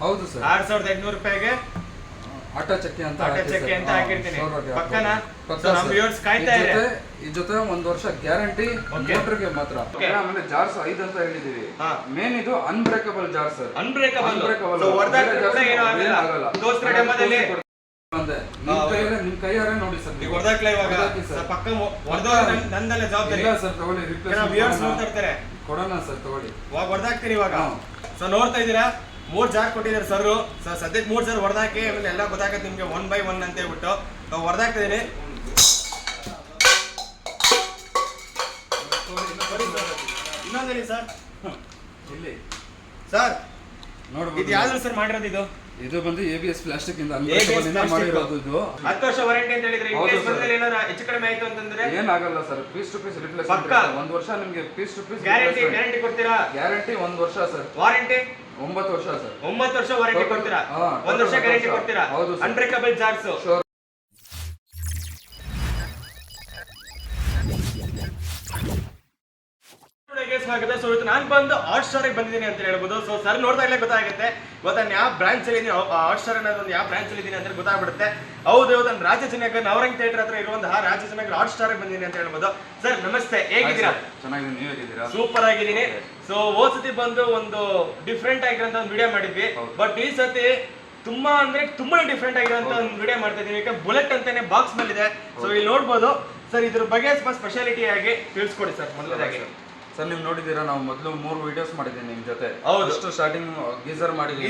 ಹೌದು ಸರ್ 6500 ರೂಪಾಯಿಗೆ ಆಟ ಚಕ್ಕಿ ಅಂತ ಹಾಕಿರ್ತೀನಿ ಪಕ್ಕನಾ ನಮ್ಮ ವ್ಯೂವರ್ಸ್ ಕಾಯ್ತಾ ಇದ್ದಾರೆ ಈ ಜೊತೆ 1 ವರ್ಷ ಗ್ಯಾರಂಟಿ ಮೋಟರ್ಗೆ ಮಾತ್ರ ಆಮೇಲೆ ಜಾರ್ಸ್ 5 ಅಂತ ಹೇಳಿದೀವಿ ಮೇನ್ ಇದು unbreakable jar sir unbreakable so ಹೊರದಾಗ ಕೂಡ ಏನೂ ಆಗಲ್ಲ ದೋಸ್ತರ ಡೆಮೋದಲ್ಲಿ ನಿಮ್ ಕೈಯಾರೆ ನೋಡಿ ಸರ್ ಈಗ ಹೊರದಾಕ್ಲ ಇವಾಗ ಪಕ್ಕ ಹೊರದೋರ ನಂದಲ್ಲ ಜವಾಬ್ದಾರಿ ಇಲ್ಲ ಸರ್ ತಗೊಳ್ಳಿ ರಿಪ್ಲೇಸ್ ವ್ಯೂವರ್ಸ್ ನೋಡ್ತಾ ಇರ್ತಾರೆ ಕೊಡೋಣ ಸರ್ ತಗೊಳ್ಳಿ ಇವಾಗ ಹೊರದಾಕ್ತೀರಿ ಇವಾಗ ಸೊ ನೋಡ್ತಾ ಇದ್ದೀರಾ 3 ಜಾರ್ ಕೊಟ್ಟಿದ್ದಾರೆ ಸರ್ ಸದ್ಯಕ್ಕೆ 3 ಜಾರ್ ಹೊರದಾಕಿ ಆಮೇಲೆ ಎಲ್ಲ ಗೊತ್ತಾಗತ್ತೆ ನಿಮ್ಗೆ 1 by 1 ಅಂತ ಹೇಳ್ಬಿಟ್ಟು ಹೊರದಾಕ್ತಿದ್ದೀನಿ ಇನ್ನೊಂದೇಳಿ ಸರ್ ಇಲ್ಲಿ ಸರ್ ನೋಡ್ಬೋದು ಇದು ಯಾವ್ದು ಸರ್ ಮಾಡಿರೋದು ಇದು ಬಂದು ABS ಪ್ಲಾಸ್ಟಿಕ್ ಇಂದ ಮಾಡಿರೋದು ಇದು 10 ವರ್ಷ ವಾರಂಟಿ ಅಂತ ಹೇಳಿದ್ರೆ ಏನಾದ್ರು ಹೆಚ್ಚು ಕಡಿಮೆ ಆಯ್ತು ಅಂತಂದ್ರೆ ಏನಾಗಲ್ಲ sir piece to piece replace 1 ವರ್ಷ ನಿಮಗೆ ಪೀಸ್ ಟು ಪೀಸ್ ಗ್ಯಾರಂಟಿ ಕೊಡ್ತೀರಾ ಗ್ಯಾರಂಟಿ 1 ವರ್ಷ ಸರ್ ವಾರಂಟಿ 9 ವರ್ಷ ಸರ್ 9 ವರ್ಷ ವಾರಂಟಿ ಕೊಡ್ತೀರಾ 1 ವರ್ಷ ಗ್ಯಾರಂಟಿ ಕೊಡ್ತೀರಾ ಅನ್ಬ್ರೇಕಬಲ್ ಜಾರ್ಸ್ ಸ್ವಾಗತ. ಸೊ ಇವತ್ತು ನಾನು ಬಂದು ಹಾಟ್ಸ್ಟಾರ್ ಬಂದಿದ್ದೀನಿ ಅಂತ ಹೇಳ್ಬೋದು. ಸೊ ಸರ್ ನೋಡ್ತಾ ಇಲ್ಲೇ ಗೊತ್ತಾಗುತ್ತೆ ನಾನು ಯಾವ ಬ್ರಾಂಚ್ ಅಲ್ಲಿ ಇದೀನಿ, ಹಾಟ್ಸ್ಟಾರ್ ಅನ್ನೋದು ಯಾವ ಬ್ರಾಂಚ್ ಅಲ್ಲಿ ಇದೀನಿ ಅಂತ ಗೊತ್ತಾಗ್ಬಿಡುತ್ತೆ. ಹೌದು ಇವತ್ತು ನಾನು ರಾಜಾಜಿನಗರ್ ನವರಂಗ್ ಥಿಯೇಟರ್ ಹತ್ರ ಇರುವಂತಹ ರಾಜಾಜಿನಗರ್ ಹಾಟ್ಸ್ಟಾರ್ ಬಂದಿದ್ದೀನಿ ಅಂತ ಹೇಳ್ಬೋದು. ಸರ್ ನಮಸ್ತೆ, ಹೇಗಿದ್ದೀರಾ? ಚೆನ್ನಾಗಿದ್ದೀನಿ, ನೀವು ಹೇಗಿದ್ದೀರಾ? ಸೂಪರ್ ಆಗಿದ್ದೀನಿ. ಸೊ ಹೋದ ಸತಿ ಬಂದು ಒಂದು ಡಿಫ್ರೆಂಟ್ ಆಗಿರೋಂಥ ಒಂದು ವಿಡಿಯೋ ಮಾಡಿದ್ವಿ, ಬಟ್ ಈ ಸತಿ ತುಂಬಾ ಅಂದ್ರೆ ತುಂಬಾ ಡಿಫ್ರೆಂಟ್ ಆಗಿರೋಂಥ ಒಂದು ವಿಡಿಯೋ ಮಾಡ್ತಾ ಇದೀವಿ. ಯಾಕಂದ್ರೆ ಬುಲೆಟ್ ಅಂತಾನೆ ಬಾಕ್ಸ್ ಮೇಲೆ ಇದೆ. ಸೊ ಇಲ್ಲಿ ನೋಡ್ಬೋದು ಸರ್, ಇದ್ರ ಬಗ್ಗೆ ಸ್ಪೆಷಾಲಿಟಿ ಆಗಿ ತಿಳಿಸ್ಕೊಡಿ ಸರ್. ಮೊದಲನೇದಾಗಿ ಸರ್ ನೀವು ನೋಡಿದೀರಾ, ನಾವು ಮೊದಲು 3 ವಿಡಿಯೋಸ್ ಮಾಡಿದ್ದೀನಿ ನಿಮ್ ಜೊತೆ. ಫಸ್ಟ್ ಸ್ಟಾರ್ಟಿಂಗ್ ಗೀಸರ್ ಮಾಡಿದ್ವಿ,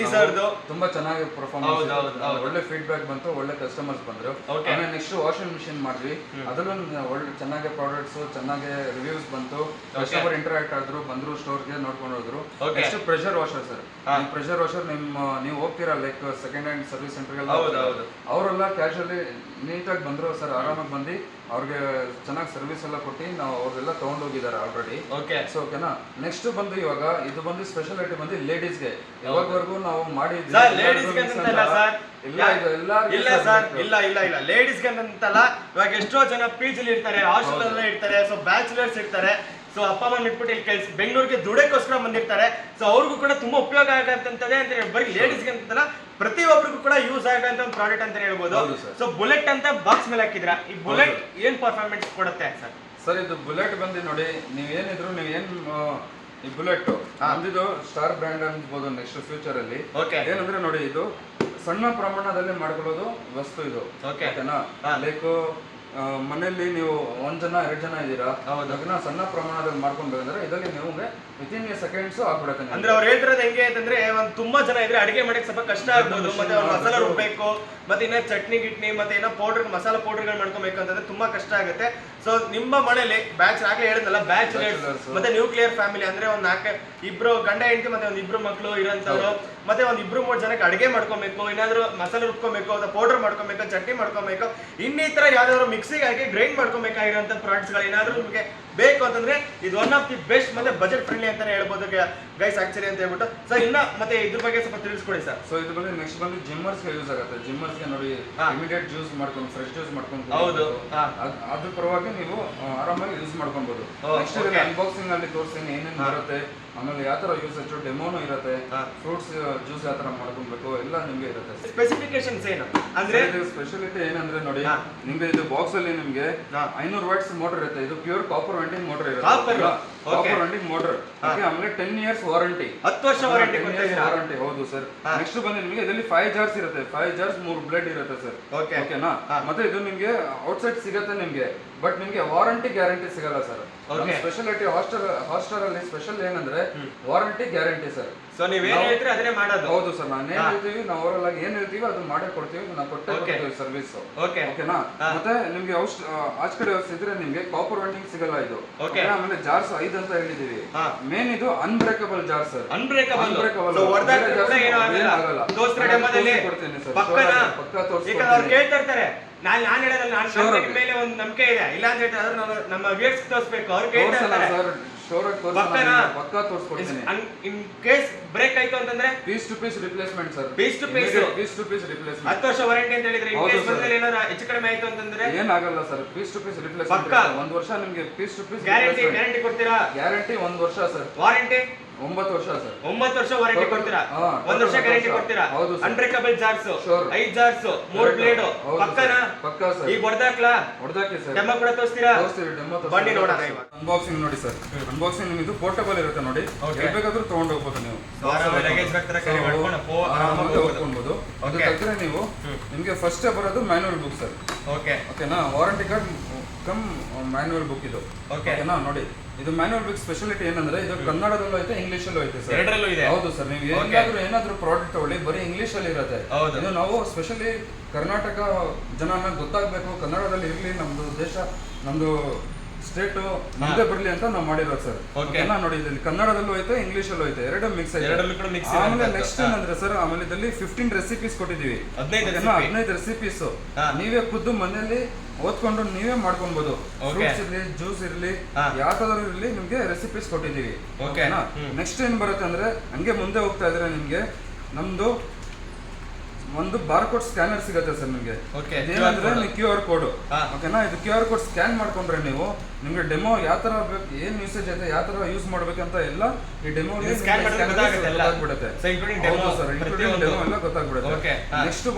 ತುಂಬಾ ಚೆನ್ನಾಗಿ ಪರ್ಫಾರ್ಮೆನ್ಸ್, ಒಳ್ಳೆ ಫೀಡ್ಬ್ಯಾಕ್ ಬಂತು, ಒಳ್ಳೆ ಕಸ್ಟಮರ್ಸ್ ಬಂದ್ರು. ಆಮೇಲೆ ನೆಕ್ಸ್ಟ್ ವಾಷಿಂಗ್ ಮಿಷಿನ್ ಮಾಡಿದ್ವಿ, ಅದರಲ್ಲೂ ಒಳ್ಳೆ ಚೆನ್ನಾಗಿ ಪ್ರಾಡಕ್ಟ್ಸ್, ಚೆನ್ನಾಗಿ ರಿವ್ಯೂಸ್ ಬಂತು, ಕಸ್ಟಮರ್ ಇಂಟರಾಕ್ಟ್ ಆದ್ರು, ಬಂದ್ರು ಸ್ಟೋರ್ಗೆ ನೋಡ್ಕೊಂಡು ಹೋದ್ರು. Next pressure washer sir, pressure washer ನೀವು ಹೋಗ್ತೀರಾ like second hand service centre ಅವರೆಲ್ಲ ಕ್ಯಾಶುಯಲಿ ನೀಟಾಗಿ ಬಂದ್ರು ಸರ್, ಆರಾಮಾಗಿ ಬಂದು ಅವ್ರಿಗೆ ಚೆನ್ನಾಗಿ ಸರ್ವಿಸ್ ಎಲ್ಲ ಕೊಟ್ಟು ನಾವು ಅವ್ರೆಲ್ಲ ತಗೊಂಡು ಹೋಗಿದ್ದಾರೆ ಆಲ್ರೆಡಿ. ಸೊ ಓಕೆನಾ. ನೆಕ್ಸ್ಟ್ ಬಂದು ಇವಾಗ ಇದು ಬಂದು ಸ್ಪೆಷಾಲಿಟಿ ಬಂದು ಲೇಡೀಸ್ಗೆ. ಯಾವಾಗವರೆಗೂ ನಾವು ಮಾಡಿದ್ವಿ ಲೇಡೀಸ್ಗೆ ಅಂತಲ್ಲ, ಇವಾಗ ಎಷ್ಟೋ ಜನ PG ಇರ್ತಾರೆ, ಹಾಸ್ಟೆಲ್ ಅಲ್ಲೇ ಇರ್ತಾರೆ, ಸೊ ಬ್ಯಾಚುಲರ್ಸ್ ಇರ್ತಾರೆ, ಸೊ ಅಪ್ಪ ಅಮ್ಮ ಬಿಟ್ಬಿಟ್ಟು ಇಲ್ಲಿ ಕೆಲಸ ಬೆಂಗಳೂರಿಗೆ ದುಡಕ್ಕೋಸ್ಕರ ಬಂದಿರ್ತಾರೆ. ಸೊ ಅವ್ರಿಗೂ ಕೂಡ ತುಂಬಾ ಉಪಯೋಗ ಆಗಂತಂತದೆ ಅಂತ ಹೇಳಿ, ಬರೀ ಲೇಡೀಸ್ಗೆ ಅಂತಲ್ಲ ಪ್ರತಿಯೊಬ್ಬರಿಗೂ ಕೂಡ ಯೂಸ್ ಆಗಂತ ಒಂದು ಪ್ರಾಡಕ್ಟ್ ಅಂತ ಹೇಳ್ಬೋದು. ಸೊ ಬುಲೆಟ್ ಅಂತ ಬಾಕ್ಸ್ ಮೇಲೆ ಹಾಕಿದ್ರ, ಈ ಬುಲೆಟ್ ಏನ್ ಪರ್ಫಾರ್ಮೆನ್ಸ್ ಕೊಡುತ್ತೆ ಸರ್? ಸರ್ ಇದು ಬುಲೆಟ್ ಬಂದು ನೋಡಿ, ನೀವೇನಿದ್ರು ಈ ಬುಲೆಟ್ ಅಂದಿದ್ದು ಸ್ಟಾರ್ ಬ್ರ್ಯಾಂಡ್ ಅನ್ಬೋದು ನೆಕ್ಸ್ಟ್ ಫ್ಯೂಚರ್ ಅಲ್ಲಿ. ಏನಂದ್ರೆ ನೋಡಿ, ಇದು ಸಣ್ಣ ಪ್ರಮಾಣದಲ್ಲಿ ಮಾಡ್ಕೊಳ್ಳೋದು ವಸ್ತು ಇದು. ಓಕೆನಾ. ಲೈಕ್ ಮನೆಯಲ್ಲಿ ನೀವು 1 ಜನ 2 ಜನ ಇದ್ದೀರಾ, ಅದನ್ನ ಸಣ್ಣ ಪ್ರಮಾಣದಲ್ಲಿ ಮಾಡ್ಕೊಂಡು ಬಂದ್ರೆ ಇದರಲ್ಲಿ ನೀವು ವಿತಿನ್ ಸೆಕೆಂಡ್ಸ್ ಆಗ್ಬಿಡುತ್ತೆ. ಅಂದ್ರೆ ಅವ್ರು ಹೇಳ್ತಿರೋದು ಹೆಂಗೆ ಅಂತಂದ್ರೆ, ಒಂದ್ ತುಂಬಾ ಜನ ಇದ್ರೆ ಅಡಿಗೆ ಮಾಡಕ್ಕೆ ಸ್ವಲ್ಪ ಕಷ್ಟ ಆಗ್ಬೋದು, ಮತ್ತೆ ಅವ್ರು ಮಸಾಲ ರುಬ್ಬೇಕು, ಮತ್ತೆ ಇನ್ನ ಚಟ್ನಿ ಗಿಟ್ನಿ, ಮತ್ತೆ ಏನೋ ಪೌಡರ್ ಮಸಾಲ ಪೌಡರ್ಗಳು ಮಾಡ್ಕೊಬೇಕು ಅಂತಂದ್ರೆ ತುಂಬಾ ಕಷ್ಟ ಆಗುತ್ತೆ. ಸೊ ನಿಮ್ಮ ಮನೇಲಿ ಆಗ್ಲೇ ಹೇಳಿದ್ನಲ್ಲ, ಬ್ಯಾಚುಲರ್ಸ್ ಮತ್ತೆ ನ್ಯೂಕ್ಲಿಯರ್ ಫ್ಯಾಮಿಲಿ ಅಂದ್ರೆ ಒಂದ್ 2 ಗಂಡ ಹೆಂಡತಿ ಮತ್ತೆ ಒಂದ್ 2 ಮಕ್ಕಳು ಇರೋಂಥವ್ರು, ಮತ್ತೆ ಒಂದ್ 2-3 ಜನಕ್ಕೆ ಅಡಿಗೆ ಮಾಡ್ಕೊಬೇಕು, ಏನಾದ್ರು ಮಸಾಲೆ ರುಬ್ಕೊಬೇಕು, ಅಥವಾ ಪೌಡರ್ ಮಾಡ್ಕೊಬೇಕು, ಚಟ್ನಿ ಮಾಡ್ಕೊಬೇಕು, ಇನ್ನಿತರ ಯಾವ್ದಾದ್ರು ಮಿಕ್ಸಿಗೆ ಹಾಕಿ ಗ್ರೈಂಡ್ ಮಾಡ್ಕೊಬೇಕಾಗಿರೋಂಥ ಪ್ರಾಡಕ್ಟ್ಸ್ ಗಳು ಏನಾದ್ರು ನಿಮಗೆ ಬೇಕು ಅಂತಂದ್ರೆ ಇದು ಒನ್ ಆಫ್ ದಿ ಬೆಸ್ಟ್ ಮತ್ತೆ ಬಜೆಟ್ ಫ್ರೆಂಡ್ಲಿ ಅಂತಾನೆ ಹೇಳ್ಬೋದು ಗೈಸ್ ಆಕ್ಚುಲಿ ಅಂತ ಹೇಳ್ಬಿಟ್ಟು. ಸೊ ಇನ್ನ ಮತ್ತೆ ಇದ್ರ ಬಗ್ಗೆ ಸ್ವಲ್ಪ ತಿಳಿಸ್ಕೊಡಿ ಸರ್. ಸೊ ಇದು ಬಂದು ನೆಕ್ಸ್ಟ್ ಬಂದು ಜಿಮ್ಮರ್ಸ್ಗೆ ಯೂಸ್ ಆಗುತ್ತೆ. ಜಿಮ್ಮರ್ಸ್ಗೆ ನೋಡಿ ಇಮಿಡಿಯೇಟ್ ಜ್ಯೂಸ್ ಮಾಡ್ಕೊಂಡು, ಫ್ರೆಶ್ ಜ್ಯೂಸ್ ಮಾಡ್ಕೊಂಡು, ಹೌದು ಅದ್ರ ಪರವಾಗಿ ನೀವು ಆರಾಮಾಗಿ ಯೂಸ್ ಮಾಡ್ಕೊಬಹುದು. ನೆಕ್ಸ್ಟ್ ಅನ್ಬಾಕ್ಸಿಂಗ್ ಅಲ್ಲಿ ತೋರಿಸ್ತೀನಿ ಏನೇನು ಬರುತ್ತೆ, ಆಮೇಲೆ ಯಾವ ತರ ಯೂಸೇಜ್, ಡೆಮೋನು ಇರುತ್ತೆ, ಫ್ರೂಟ್ಸ್ ಜ್ಯೂಸ್ ಯಾವ ತರ ಮಾಡ್ಕೊಬೇಕು ಎಲ್ಲ ನಿಮ್ಗೆ ಇರುತ್ತೆ. ಸ್ಪೆಸಿಫಿಕೇಶನ್ಸ್ ಏನು ಅಂದ್ರೆ, ಸ್ಪೆಷಾಲಿಟಿ ಏನಂದ್ರೆ ನೋಡಿ, ನಿಮ್ಗೆ ಇದು ಬಾಕ್ಸ್ ಅಲ್ಲಿ ನಿಮ್ಗೆ 500 ವಾಟ್ಸ್ ಮೋಟರ್ ಇರುತ್ತೆ. ಇದು ಪ್ಯೂರ್ ಕಾಪರ್ ವೆಂಡಿಂಗ್ ಮೋಟರ್ ಇರುತ್ತೆ. Copper winding motor. ಆಮೇಲೆ 10 years ವಾರಂಟಿ, 10 ವರ್ಷ ವಾರಂಟಿ. ಹೌದು ಸರ್. ನೆಕ್ಸ್ಟ್ ಬಂದು ನಿಮಗೆ ಇದರಲ್ಲಿ 5 ಜಾರ್ಸ್ ಇರುತ್ತೆ, 5 ಜಾರ್ಸ್ 3 ಬ್ಲೇಡ್ ಇರುತ್ತೆ ಸರ್. ಓಕೆನಾ. ಮತ್ತೆ ಇದು ನಿಮ್ಗೆ ಔಟ್ಸೈಡ್ ಸಿಗುತ್ತೆ ನಿಮ್ಗೆ, ಬಟ್ ನಿಮ್ಗೆ ವಾರಂಟಿ ಗ್ಯಾರಂಟಿ ಸಿಗಲ್ಲ ಸರ್. ಸ್ಪೆಷಾಲಿಟಿ ಹಾಟ್ಸ್ಟಾರ್ ಅಲ್ಲಿ ಸ್ಪೆಷಲ್ ಏನಂದ್ರೆ ವಾರಂಟಿ ಗ್ಯಾರಂಟಿ ಸರ್. ಸೊ ನೀವೇನ್ ಹೇಳ್ತೀರಿ ಅದನ್ನೇ ಮಾಡೋದು. ಹೌದು ಸರ್, ನಾನು ಏನ್ ಹೇಳ್ತೀವಿ, ನಾವು ಓವರಾಲ್ ಆಗಿ ಏನ್ ಹೇಳ್ತೀವಿ ಅದನ್ನ ಮಾಡೇ ಕೊಡ್ತೀವಿ, ನಾವು ಕೊಟ್ಟೆ ಕೊಡ್ತೀವಿ ಸರ್ವಿಸ್. ಓಕೆನಾ. ಮತ್ತೆ ನಿಮ್ಗೆ ಆಚ್ ಕಡೆ ಇದ್ರೆ ನಿಮ್ಗೆ ಕಾಪರ್ ವೆಂಡಿಂಗ್ ಸಿಗಲ್ಲ ಇದು. ಆಮೇಲೆ ಜಾರ್ಸ್ 5 ಅಂತ ಹೇಳಿದೀವಿ. ಮೇನ್ ಇದು ಅನ್ಬ್ರೇಕಬಲ್ ಜಾರ್ ಸರ್. ಅನ್ಬ್ರೇಕಬಲ್ ಕೊಡ್ತೀನಿ ಸರ್, ಪಕ್ಕ ತೋರಿಸ್ತೀನಿ. ಅವ್ರು ಕೇಳ್ತಾ ಇರ್ತಾರೆ, ನಾನು ಹೇಳೋದಲ್ಲ, ನಾನು ಮೇಲೆ ಒಂದು ನಂಬಿಕೆ ಇದೆ, ಇಲ್ಲ ಅಂತ ಹೇಳ್ತಾರೆ, ನಮ್ಮ ವ್ಯೂವರ್ಸ್ ತೋರಿಸ್ಬೇಕು. ಅವ್ರು ಕೇಳ್ತಾ ಇರ್ತಾರೆ, ಪಕ್ಕ ತೋರಿಸ್ಕೊಡ್ತೀನಿ. ಇನ್ ಕೇಸ್ ಬ್ರೇಕ್ ಆಯ್ತು ಅಂತಂದ್ರೆ piece to piece replacement sir. Piece to piece replacement. 10 ವರ್ಷ ವಾರಂಟಿ ಅಂತ ಹೇಳಿದ್ರೆ, ಇನ್ ಕೇಸ್ ಬಂದಲ್ಲಿ ಏನಾದ್ರು ಹೆಚ್ಚು ಕಡಿಮೆ ಆಯ್ತು ಅಂತಂದ್ರೆ ಏನಾಗಲ್ಲ sir. Piece to piece replacement 1 ವರ್ಷ ನಿಮಗೆ ಪೀಸ್ ಟು ಪೀಸ್ ಗ್ಯಾರಂಟಿ ಕೊಡ್ತೀರಾ? ಗ್ಯಾರಂಟಿ 1 ವರ್ಷ ಸರ್. ವಾರಂಟಿ 9 ವರ್ಷ ಸರ್. 9 ವರ್ಷ ವಾರಂಟಿ ಕೊಡ್ತೀರಾ? 1 ವರ್ಷ ಗ್ಯಾರಂಟಿ ಕೊಡ್ತೀರಾ? ಅನ್ಬ್ರೇಕಬಲ್ ಜಾರ್ಸ್ 5 ಜಾರ್ಸ್ 3 ಬ್ಲೇಡ್ ಪಕ್ಕನಾ? ಪಕ್ಕಾ ಸರ್. ಈಗ ಹೊಡೆದಾಕ್ಲಾ? ಹೊಡೆದಾಕಿ ಸರ್. ಡೆಮೋ ಕೂಡ ತೋರಿಸ್ತೀರಾ? ತೋರಿಸ್ತೀವಿ, ಡೆಮೋ ಬನ್ನಿ ನೋಡೋಣ. ಅನ್ಬಾಕ್ಸಿಂಗ್ ನೋಡಿ ಸರ್. ಅನ್ಬಾಕ್ಸಿಂಗ್ ನಿಮಗೆ ಪೋರ್ಟಬಲ್ ಇರುತ್ತೆ ನೋಡಿ, ಬೇಕಾದ್ರೂ ತಗೊಂಡು ಹೋಗ್ಬೋದು ನೀವು. ಲಗೇಜ್ ಬ್ಯಾಗ್ ತರ ಕ್ಯಾರಿ ಮಾಡ್ಕೊಂಡು ಆರಾಮಾಗಿ ಹೋಗ್ಬೋದು. ಅದು ತಕ್ಕರೆ ನೀವು ನಿಮಗೆ ಫಸ್ಟ್ ಬರೋದು ಮ್ಯಾನ್ಯುವಲ್ ಬುಕ್ ಸರ್. ಓಕೆನಾ, warranty card come manual book ಇದು. ಓಕೆನಾ, ನೋಡಿ ಇದು ಮ್ಯಾನ್ಯುವಲ್ ಬುಕ್ ಸ್ಪೆಷಾಲಿಟಿ ಏನಂದ್ರೆ ಇದು ಕನ್ನಡದಲ್ಲೂ ಐತೆ, ಇಂಗ್ಲಿಷಲ್ಲೂ ಐತೆ ಸರ್. ಎರಡರಲ್ಲೂ ಇದೆ. ಹೌದು ಸರ್. ನೀವು ಏನಾದ್ರೂ ಪ್ರಾಡಕ್ಟ್ ತಗೊಳ್ಳಿ ಬರೀ ಇಂಗ್ಲಿಷ್ ಅಲ್ಲಿ ಇರುತ್ತೆ. ಇದು ನಾವು ಸ್ಪೆಷಲಿ ಕರ್ನಾಟಕ ಜನನ ಗೊತ್ತಾಗ್ಬೇಕು, ಕನ್ನಡದಲ್ಲಿ ಇರ್ಲಿ, ನಮ್ದು ದೇಶ, ನಮ್ದು ಸ್ಟೇಟ್ ಮುಂದೆ ಬರ್ಲಿ ಅಂತ ನಾವು ಮಾಡಿರೋದು ಸರ್. ಓಕೆನಾ, ನೋಡಿ ಇಲ್ಲಿ ಕನ್ನಡದಲ್ಲೂ ಐತೆ, ಇಂಗ್ಲಿಷಲ್ಲೂ ಐತೆ, ಎರಡು ಮಿಕ್ಸ್ ಐತೆ. ಆಮೇಲೆ ನೆಕ್ಸ್ಟ್ ಏನಂದ್ರೆ ಸರ್, ಆಮೇಲೆ ಇದರಲ್ಲಿ 15 ರೆಸಿಪೀಸ್ ಕೊಟ್ಟಿದೀವಿ. 15 ರೆಸಿಪೀಸ್ ನೀವೇ ಖುದ್ದು ಮನೆಯಲ್ಲಿ ಓದ್ಕೊಂಡು ನೀವೇ ಮಾಡ್ಕೊಬಹುದು. ಫ್ರೂಟ್ಸ್ ಇರ್ಲಿ, ಜ್ಯೂಸ್ ಇರ್ಲಿ, ಯಾವ್ದಾದ್ರು ಇರ್ಲಿ, ನಿಮ್ಗೆ ರೆಸಿಪೀಸ್ ಕೊಟ್ಟಿದೀವಿ. ಓಕೆನಾ, ನೆಕ್ಸ್ಟ್ ಏನ್ ಬರುತ್ತೆ ಅಂದ್ರೆ, ಹಂಗೆ ಮುಂದೆ ಹೋಗ್ತಾ ಇದ್ರೆ ನಿಮ್ಗೆ ನಮ್ದು ಒಂದು ಬಾರ್ಕೋಡ್ ಸ್ಕ್ಯಾನರ್ ಸಿಗುತ್ತೆ ಸರ್ ನಿಮಗೆ. ಏನಂದ್ರೆ ನೀವು QR ಕೋಡ್. ಓಕೆನಾ, ಇದು QR ಕೋಡ್ ಸ್ಕ್ಯಾನ್ ಮಾಡ್ಕೊಂಡ್ರೆ ನೀವು ನಿಮ್ಗೆ ಡೆಮೋ ಯಾವ ತರ ಬೇಕು, ಏನ್ ಯೂಸೇಜ್ ಐತೆ, ಯಾವ ತರ ಯೂಸ್ ಮಾಡ್ಬೇಕಂತ ಎಲ್ಲ ಈ ಡೆಮೋ ಗೊತ್ತಾಗ್ಬಿಡುತ್ತೆ. ಡೆಮೋ ಎಲ್ಲ ಗೊತ್ತಾಗ್ಬಿಡುತ್ತೆ.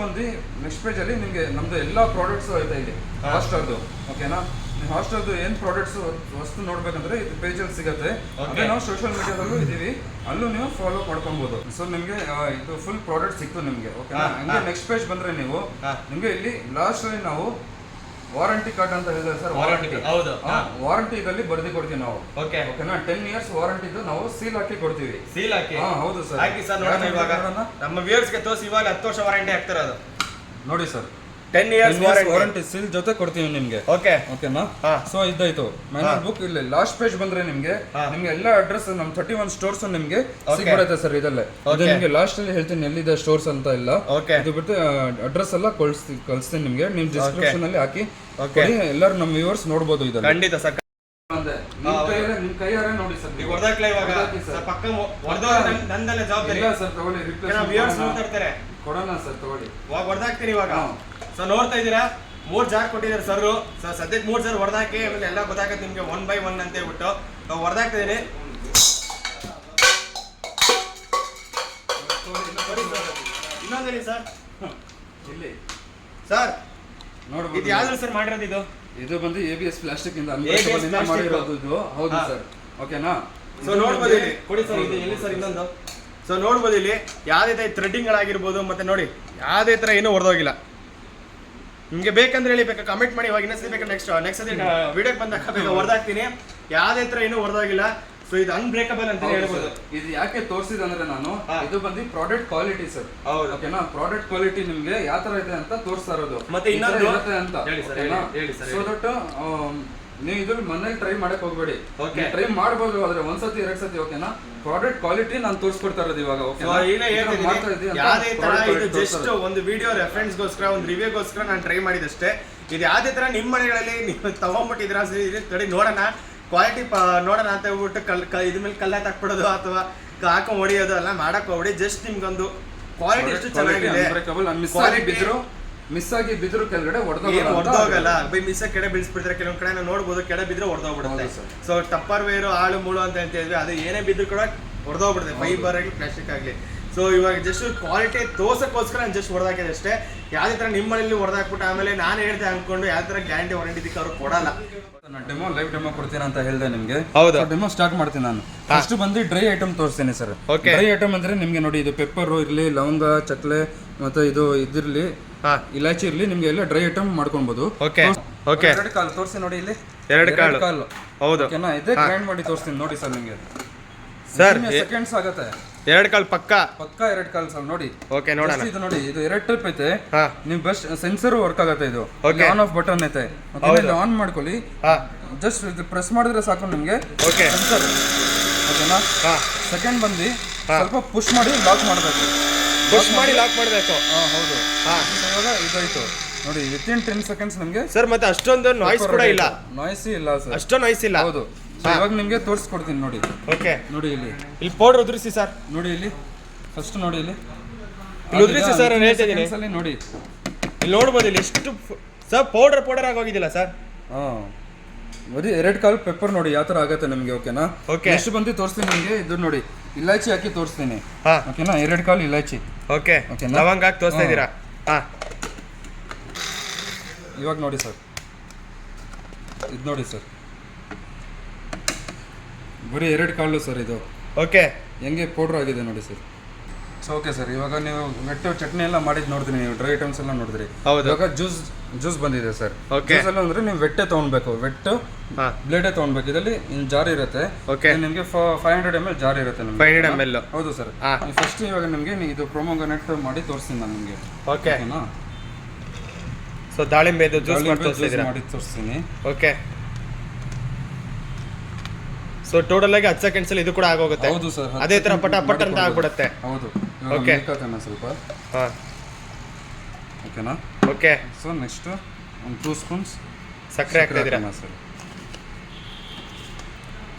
ನೆಕ್ಸ್ಟ್ ಪೇಜ್ ಅಲ್ಲಿ ನಿಮ್ಗೆ ನಮ್ದು ಎಲ್ಲಾ ಪ್ರಾಡಕ್ಟ್ಸ್ ಐತೆ ಇಲ್ಲಿ ಹಾಟ್ಸ್ಟಾರ್ದು. ಓಕೆನಾ, ನೀವು ಹಾಟ್ಸ್ಟಾರ್ದು ಏನ್ ಪ್ರಾಡಕ್ಟ್ಸ್ ವಸ್ತು ನೋಡ್ಬೇಕಂದ್ರೆ ಇದು ಪೇಜಲ್ಲಿ ಸಿಗುತ್ತೆ. ಅದೇ ನಾವು ಸೋಷಿಯಲ್ ಮೀಡಿಯಾದಲ್ಲೂ ಇದೀವಿ, ಅಲ್ಲೂ ನೀವು ಫಾಲೋ ಮಾಡ್ಕೊಬಹುದು. ಸೊ ನಿಮ್ಗೆ ಇದು ಫುಲ್ ಪ್ರಾಡಕ್ಟ್ ಸಿಕ್ತು ನಿಮ್ಗೆ. ಓಕೆನಾ, ಹಂಗೆ ನೆಕ್ಸ್ಟ್ ಪೇಜ್ ಬಂದ್ರೆ ನೀವು ನಿಮ್ಗೆ ಇಲ್ಲಿ ಲಾಸ್ಟ್ ಅಲ್ಲಿ ನಾವು ವಾರಂಟಿ ಕಾರ್ಡ್ ಅಂತ ಹೇಳಿದ್ರೆ ಸರ್, ವಾರಂಟಿ ಇದಲ್ಲಿ ಬರ್ದಿ ಕೊಡ್ತೀವಿ ನಾವು. ಓಕೆನಾ, 10 ಇಯರ್ಸ್ ವಾರಂಟಿದು ನಾವು ಸೀಲ್ ಹಾಕಿ ಕೊಡ್ತೀವಿ. ಸೀಲ್ ಹಾಕಿ? ಹೌದು ಸರ್. ಹಾಕಿ ಸರ್, ನೋಡೋಣ ಇವಾಗ ನಮ್ಮ ವ್ಯೂವರ್ಸ್ ಗೆ ತೋರಿಸಿ. ಇವಾಗ 10 ವರ್ಷ ವಾರಂಟಿ ಆಗ್ತಿರೋದು ಅದು ನೋಡಿ ಸರ್. 10 ಇಯರ್ಸ್ ವಾರಂಟಿ ಸೀಲ್ ಜೊತೆ ಕೊಡ್ತೀವಿ ನಿಮ್ಗೆ. ಓಕೆನಾ, ಸೊ ಇದಾಯ್ತು ಮ್ಯಾನ್ಯುವಲ್ ಬುಕ್. ಇಲ್ಲಿ ಲಾಸ್ಟ್ ಪೇಜ್ ಬಂದ್ರೆ ನಿಮ್ಗೆ ಎಲ್ಲ ಅಡ್ರೆಸ್ ನಮ್ 31 ಸ್ಟೋರ್ಸ್ ನಿಮ್ಗೆ ಸಿಗ್ಬಿಡುತ್ತೆ ಸರ್. ಇದಲ್ಲೇ ನಿಮ್ಗೆ ಲಾಸ್ಟ್ ಅಲ್ಲಿ ಹೇಳ್ತೀನಿ ಎಲ್ಲಿದೆ ಸ್ಟೋರ್ಸ್ ಅಂತ ಇಲ್ಲ. ಇದು ಬಿಟ್ಟು ಅಡ್ರೆಸ್ ಎಲ್ಲ ಕಳಿಸ್ತೀನಿ ನಿಮ್ಗೆ. ನಿಮ್ ಡಿಸ್ಕ್ರಿಪ್ಷನ್ ಅಲ್ಲಿ ಹಾಕಿ ಕೊಡಿ, ಎಲ್ಲರೂ ನಮ್ಮ ವ್ಯೂವರ್ಸ್ ನೋಡ್ಬೋದು. ಇದನ್ನ ಖಂಡಿತ ಸರ್. ನಿಮ್ ಕೈಯಾರೆ ನೋಡಿ ಸರ್. ಕೊಡೋಣ ಸರ್, ತಗೊಳ್ಳಿ. ಹೊಡೆದಾಕ್ತೀನಿ ಇವಾಗ. ಸೊ ನೋಡ್ತಾ ಇದ್ದೀರಾ, 3 ಜಾರ್ ಕೊಟ್ಟಿದ್ದಾರೆ ಸರ್. ಸೊ ಸದ್ಯಕ್ಕೆ 3 ಜಾರ್ ಹೊಡೆದಾಕಿ, ಆಮೇಲೆ ಎಲ್ಲ ಗೊತ್ತಾಗತ್ತೆ ನಿಮ್ಗೆ 1 by 1 ಅಂತ ಹೇಳ್ಬಿಟ್ಟು ಹೊಡೆದಾಕ್ತಿದ್ದೀನಿ. ಇನ್ನೊಂದೇಳಿ ಸರ್, ಇಲ್ಲಿ ಸರ್ ನೋಡ್ಬೋದು. ಇದು ಯಾವ್ದು ಸರ್ ಮಾಡಿರೋದು? ಇದು ಬಂದು ABS ಪ್ಲಾಸ್ಟಿಕ್ ಇಂದ ಮಾಡಿರೋದು ಇದು. ಹೌದು ಸರ್. ಓಕೆನಾ, ಸೊ ನೋಡ್ಬೋದು ಇಲ್ಲಿ ಕೊಡಿ ಸರ್. ಇದು ಎಲ್ಲಿ ಸರ್ ಇನ್ನೊಂದು? ಸೊ ನೋಡ್ಬೋದು ಇಲ್ಲಿ ಯಾವುದೇ ಥ್ರೆಡ್ಡಿಂಗ್ಗಳಾಗಿರ್ಬೋದು, ಮತ್ತೆ ನೋಡಿ ಯಾವುದೇ ಥರ ಏನೂ ಹೊಡೆದೋಗಿಲ್ಲ. ನಿಮಗೆ ಬೇಕಂದ್ರೆ ಹೇಳಿ, ಬೇಕಾ ಕಮೆಂಟ್ ಮಾಡಿ. ಇವಾಗ ಇನ್ನೊಂದ್ಸತಿ ಬೇಕಾದ್ರೆ ನೆಕ್ಸ್ಟ್ ವಿಡಿಯೋಗೆ ಬಂದಾಗ ಬೇಕಾ ಹೊಡೆದಾಕ್ತೀನಿ. ಯಾವುದೇ ಥರ ಏನೂ ಹೊಡೆದೋಗಿಲ್ಲ. ಸೊ ಇದು ಅನ್ಬ್ರೇಕಬಲ್ ಅಂತ ಹೇಳ್ಬೋದು. ಇದು ಯಾಕೆ ತೋರಿಸಿದಂದ್ರೆ ನಾನು ಇದು ಬಂದು ಪ್ರಾಡಕ್ಟ್ ಕ್ವಾಲಿಟಿ ಸರ್. ಓಕೆನಾ, ಪ್ರಾಡಕ್ಟ್ ಕ್ವಾಲಿಟಿ ನಿಮ್ಗೆ ಯಾವ ತರ ಇದೆ ಅಂತ ತೋರಿಸ್ತಾ ಇರೋದು. ಮತ್ತೆ ಇನ್ನೊಂದು ಇರುತ್ತೆ ಅಂತ. ಸೊ ದಟ್ ನೀವು ಇದ್ರ ಮನೇಲಿ ಟ್ರೈ ಮಾಡಕ್ ಹೋಗ್ಬೇಡಿ. ಟ್ರೈ ಮಾಡಬಹುದು, ಆದ್ರೆ ಒಂದ್ಸತಿ 2 ಸತಿ. ಓಕೆನಾ, ಪ್ರಾಡಕ್ಟ್ ಕ್ವಾಲಿಟಿ ನಾನು ತೋರಿಸ್ಕೊಡ್ತಾ ಇರೋದು ಇವಾಗ. ಯಾವುದೇ ತರ ಇದು ಜಸ್ಟ್ ಒಂದು ವಿಡಿಯೋ ರೆಫರೆನ್ಸ್ಗೋಸ್ಕರ, ಒಂದು ರಿವ್ಯೂಗೋಸ್ಕರ ನಾನು ಟ್ರೈ ಮಾಡಿದಷ್ಟೇ. ಇದು ಯಾವುದೇ ತರ ನಿಮ್ಮ ಮನೆಗಳಲ್ಲಿ ನೀವು ತಗೊಂಡ್ಬಿಟ್ಟಿದ್ರ ತಡಿ ನೋಡೋಣ, ಕ್ವಾಲಿಟಿ ನೋಡೋಣ ಅಂತ ಹೇಳ್ಬಿಟ್ಟು ಇದ್ರ ಮೇಲೆ ಕಲ್ಲ ತಕ್ಬಿಡೋದು ಅಥವಾ ಹಾಕೊಂಡು ಹೊಡಿಯೋದು ಎಲ್ಲ ಮಾಡಕ್ ಹೋಗ್ಬಿಡಿ. ಜಸ್ಟ್ ನಿಮ್ಗೊಂದು ಕ್ವಾಲಿಟಿ ಎಷ್ಟು ಚೆನ್ನಾಗಿದೆ. ಮಿಸ್ ಆಗಿ ಬಿದ್ರು ಕೆಳಗಡೆ ಹೊಡೆದೋಗಲ್ಲ. ಬೈ ಮಿಸ್ ಆಗಿ ಕೆಡೆ ಬೀಳಿಸ್ಬಿಡ್ತಾರೆ. ಕೆಲವೊಂದ್ ಕಡೆ ನಾವು ನೋಡ್ಬೋದು, ಕೆಡೆ ಬಿದ್ರೆ ಹೊಡೆದೋಗ್ಬಿಡುತ್ತೆ. ಸೊ ಟಪ್ಪರ್ ವೇರು, ಆಳು ಮೂಳು ಅಂತ ಹೇಳ್ತೀವಿ, ಅದು ಏನೇ ಬಿದ್ರು ಕೂಡ ಹೊಡೆದೋಗ್ಬಿಡುತ್ತೆ, ಫೈಬರ್ ಆಗಲಿ ಪ್ಲಾಸ್ಟಿಕ್ ಆಗಲಿ. ಸೊ ಇವಾಗ ಜಸ್ಟ್ ಕ್ವಾಲಿಟಿ ತೋರ್ಸಕ್ಕೋಸ್ಕರ ನಾನು ಜಸ್ಟ್ ಹೊಡೆದಾಕಿದೆ ಅಷ್ಟೇ. ಯಾವುದೇ ಥರ ನಿಮ್ಮ ಮನೇಲಿ ಹೊಡೆದಾಕ್ಬಿಟ್ಟು ಆಮೇಲೆ ನಾನು ಹೇಳ್ದೆ ಅನ್ಕೊಂಡು ಯಾವ ಥರ ಗ್ಯಾರಂಟಿ ವಾರಂಟಿ ಇದಕ್ಕೆ ಅವ್ರು ಕೊಡಲ್ಲ. ನಾನು ಲೈವ್ ಡೆಮೋ ಕೊಡ್ತೀನಿ ಅಂತ ಹೇಳ್ದೆ ನಿಮಗೆ. ಹೌದಾ, ಡೆಮೋ ಸ್ಟಾರ್ಟ್ ಮಾಡ್ತೀನಿ ನಾನು. ಫಸ್ಟ್ ಬಂದು ಡ್ರೈ ಐಟಮ್ ತೋರಿಸ್ತೀನಿ ಸರ್. ಡ್ರೈ ಐಟಮ್ ಅಂದ್ರೆ ನಿಮ್ಗೆ ನೋಡಿ, ಇದು ಪೆಪ್ಪರ್ ಇರ್ಲಿ, ಲವಂಗ, ಚಕ್ಲೆ, ಮತ್ತೆ ಇದಿರ್ಲಿ, ಇಲಾಚಿ ಇರ್ಲಿ, ನಿಮ್ಗೆ ಎಲ್ಲ ಡ್ರೈ ಐಟಮ್ ಮಾಡ್ಕೊಬಹುದು. 2 ಕಾಲು ತೋರಿಸಿ ನೋಡಿ, ಇಲ್ಲಿ 2 ಕಾಲು. ಹೌದು, ಇದೇ ಗ್ರೈಂಡ್ ಮಾಡಿ ತೋರಿಸ್ತೀನಿ ನೋಡಿ ಸರ್. ನಿಮ್ಗೆ ಸರ್ ಸೆಕೆಂಡ್ಸ್ ಆಗುತ್ತೆ. 2 ಕಾಲು ಪಕ್ಕ 2 ಕಾಲು ಸರ್ ನೋಡಿ. ಓಕೆ, ನೋಡೋಣ. ಇದು ನೋಡಿ, ಇದು 2 ಟ್ರಿಪ್ ಐತೆ. ನೀವು ಬಸ್ ಸೆನ್ಸರ್ ವರ್ಕ್ ಆಗುತ್ತೆ. ಇದು ಆನ್ ಆಫ್ ಬಟನ್ ಐತೆ. ಆನ್ ಮಾಡ್ಕೊಳ್ಳಿ, ಜಸ್ಟ್ ಇದು ಪ್ರೆಸ್ ಮಾಡಿದ್ರೆ ಸಾಕು ನಿಮ್ಗೆ ಸೆನ್ಸರ್. ಓಕೆನಾ, ಸೆಕೆಂಡ್ ಬಂದು ಸ್ವಲ್ಪ ಪುಷ್ ಮಾಡಿ ಲಾಕ್ ಮಾಡಬೇಕು. ಹೌದು. ಇವಾಗ ಇದಾಯ್ತು ನೋಡಿ, ವಿತಿನ್ 10 ಸೆಕೆಂಡ್ಸ್ ನಿಮ್ಗೆ ಸರ್. ಮತ್ತೆ ಅಷ್ಟೊಂದು ನಾಯ್ಸ್ ಕೂಡ ಇಲ್ಲ, ನಾಯ್ಸಿ ಇಲ್ಲ ಸರ್, ಅಷ್ಟೊಂದು ನಾಯ್ಸ್ ಇಲ್ಲ. ಹೌದು. ಇವಾಗ ನಿಮ್ಗೆ ತೋರಿಸ್ಕೊಡ್ತೀನಿ ನೋಡಿ. ಓಕೆ, ನೋಡಿ ಇಲ್ಲಿ ಪೌಡರ್ ಉದುರಿಸಿ ಸರ್. ನೋಡಿ ಇಲ್ಲಿ ಫಸ್ಟ್ ನೋಡಿ, ಇಲ್ಲಿ ಉದುರಿಸಿ ಸರ್. ನೋಡಿ, ಇಲ್ಲಿ ನೋಡ್ಬೋದು, ಇಲ್ಲಿ ಎಷ್ಟು ಸರ್ ಪೌಡರ್ ಆಗೋಗಿದ್ದಿಲ್ಲ ಸರ್. ಬರೀ 2 ಕಾಲು ಪೆಪ್ಪರ್ ನೋಡಿ ಯಾವ ತರ ಆಗತ್ತೆ ನಿಮ್ಗೆ. ಓಕೆನಾ, ಎಷ್ಟು ಬಂದು ತೋರಿಸ್ತೀನಿ ನಿಮ್ಗೆ. ಇದು ನೋಡಿ, ಇಲಾಚಿ ಹಾಕಿ ತೋರಿಸ್ತೀನಿ. ಹಾ ಓಕೆನಾ, 2 ಕಾಲು ಇಲಾಚಿ. ಓಕೆ, ಲವಂಗ ಹಾಕಿ ತೋರಿಸ್ತಾ ಇದ್ದೀರಾ. ಹಾ ಇವಾಗ ನೋಡಿ ಸರ್, ಇದು ನೋಡಿ ಸರ್, ಬರೀ 2 ಕಾಲು ಸರ್ ಇದು. ಓಕೆ, ಹೆಂಗೆ ಪೌಡ್ರ್ ಆಗಿದೆ ನೋಡಿ ಸರ್. ಸೊ ಓಕೆ ಸರ್, ಇವಾಗ ನೀವು ವೆಟ್ಟು ಚಟ್ನಿ ಎಲ್ಲ ಮಾಡಿದ್ದು ನೋಡಿದ್ರಿ, ನೀವು ಡ್ರೈ ಐಟಮ್ಸ್ ಎಲ್ಲ ನೋಡಿದ್ರಿ. ಇವಾಗ ಜ್ಯೂಸ್ ಬಂದಿದೆ ಸರ್. ಜ್ಯೂಸ್ ಎಲ್ಲ ಅಂದ್ರೆ ನೀವು ವೆಟ್ಟೆ ತೊಗೊಳ್ಬೇಕು, ವೆಟ್ಟು ಬ್ಲೇಡೇ ತೊಗೊಳ್ಬೇಕು. ಇದರಲ್ಲಿ ಜಾರ್ ಇರುತ್ತೆ. ನಿಮಗೆ 500 ml ಜಾರ್ ಇರುತ್ತೆ ನಿಮಗೆ. 500 ml. ಹೌದು ಸರ್. ಫಸ್ಟ್ ಇವಾಗ ನಿಮಗೆ ಇದು ಪ್ರೊಮೋಗ್ರಾನೇಟ್ ಮಾಡಿ ತೋರಿಸ್ತೀನಿ ನಾನು ನಿಮಗೆ. ಓಕೆನಾ. ಸೊ ದಾಳಿಂಬೆದು ಜ್ಯೂಸ್ ಮಾಡಿ ತೋರಿಸ್ತೀನಿ. ಓಕೆ. ಸೊ ಟೋಟಲ್ ಆಗಿ 10 ಸೆಕೆಂಡ್ಸ್ ಅಲ್ಲಿ ಇದು ಕೂಡ ಆಗೋಗುತ್ತೆ. ಹೌದು ಸರ್, ಅದೇ ತರ ಪಟ ಅಂತ ಆಗ್ಬಿಡುತ್ತೆ. ಹೌದು. ಓಕೆ, ಸ್ವಲ್ಪ ಹಾ ಓಕೆನಾ. ಓಕೆ, ಸೊ ನೆಕ್ಸ್ಟ್ ಒಂದು 2 ಸ್ಪೂನ್ಸ್ ಸಕ್ಕರೆ ಹಾಕ್ತಾ ಇದ್ದೀರಾ ಸರ್.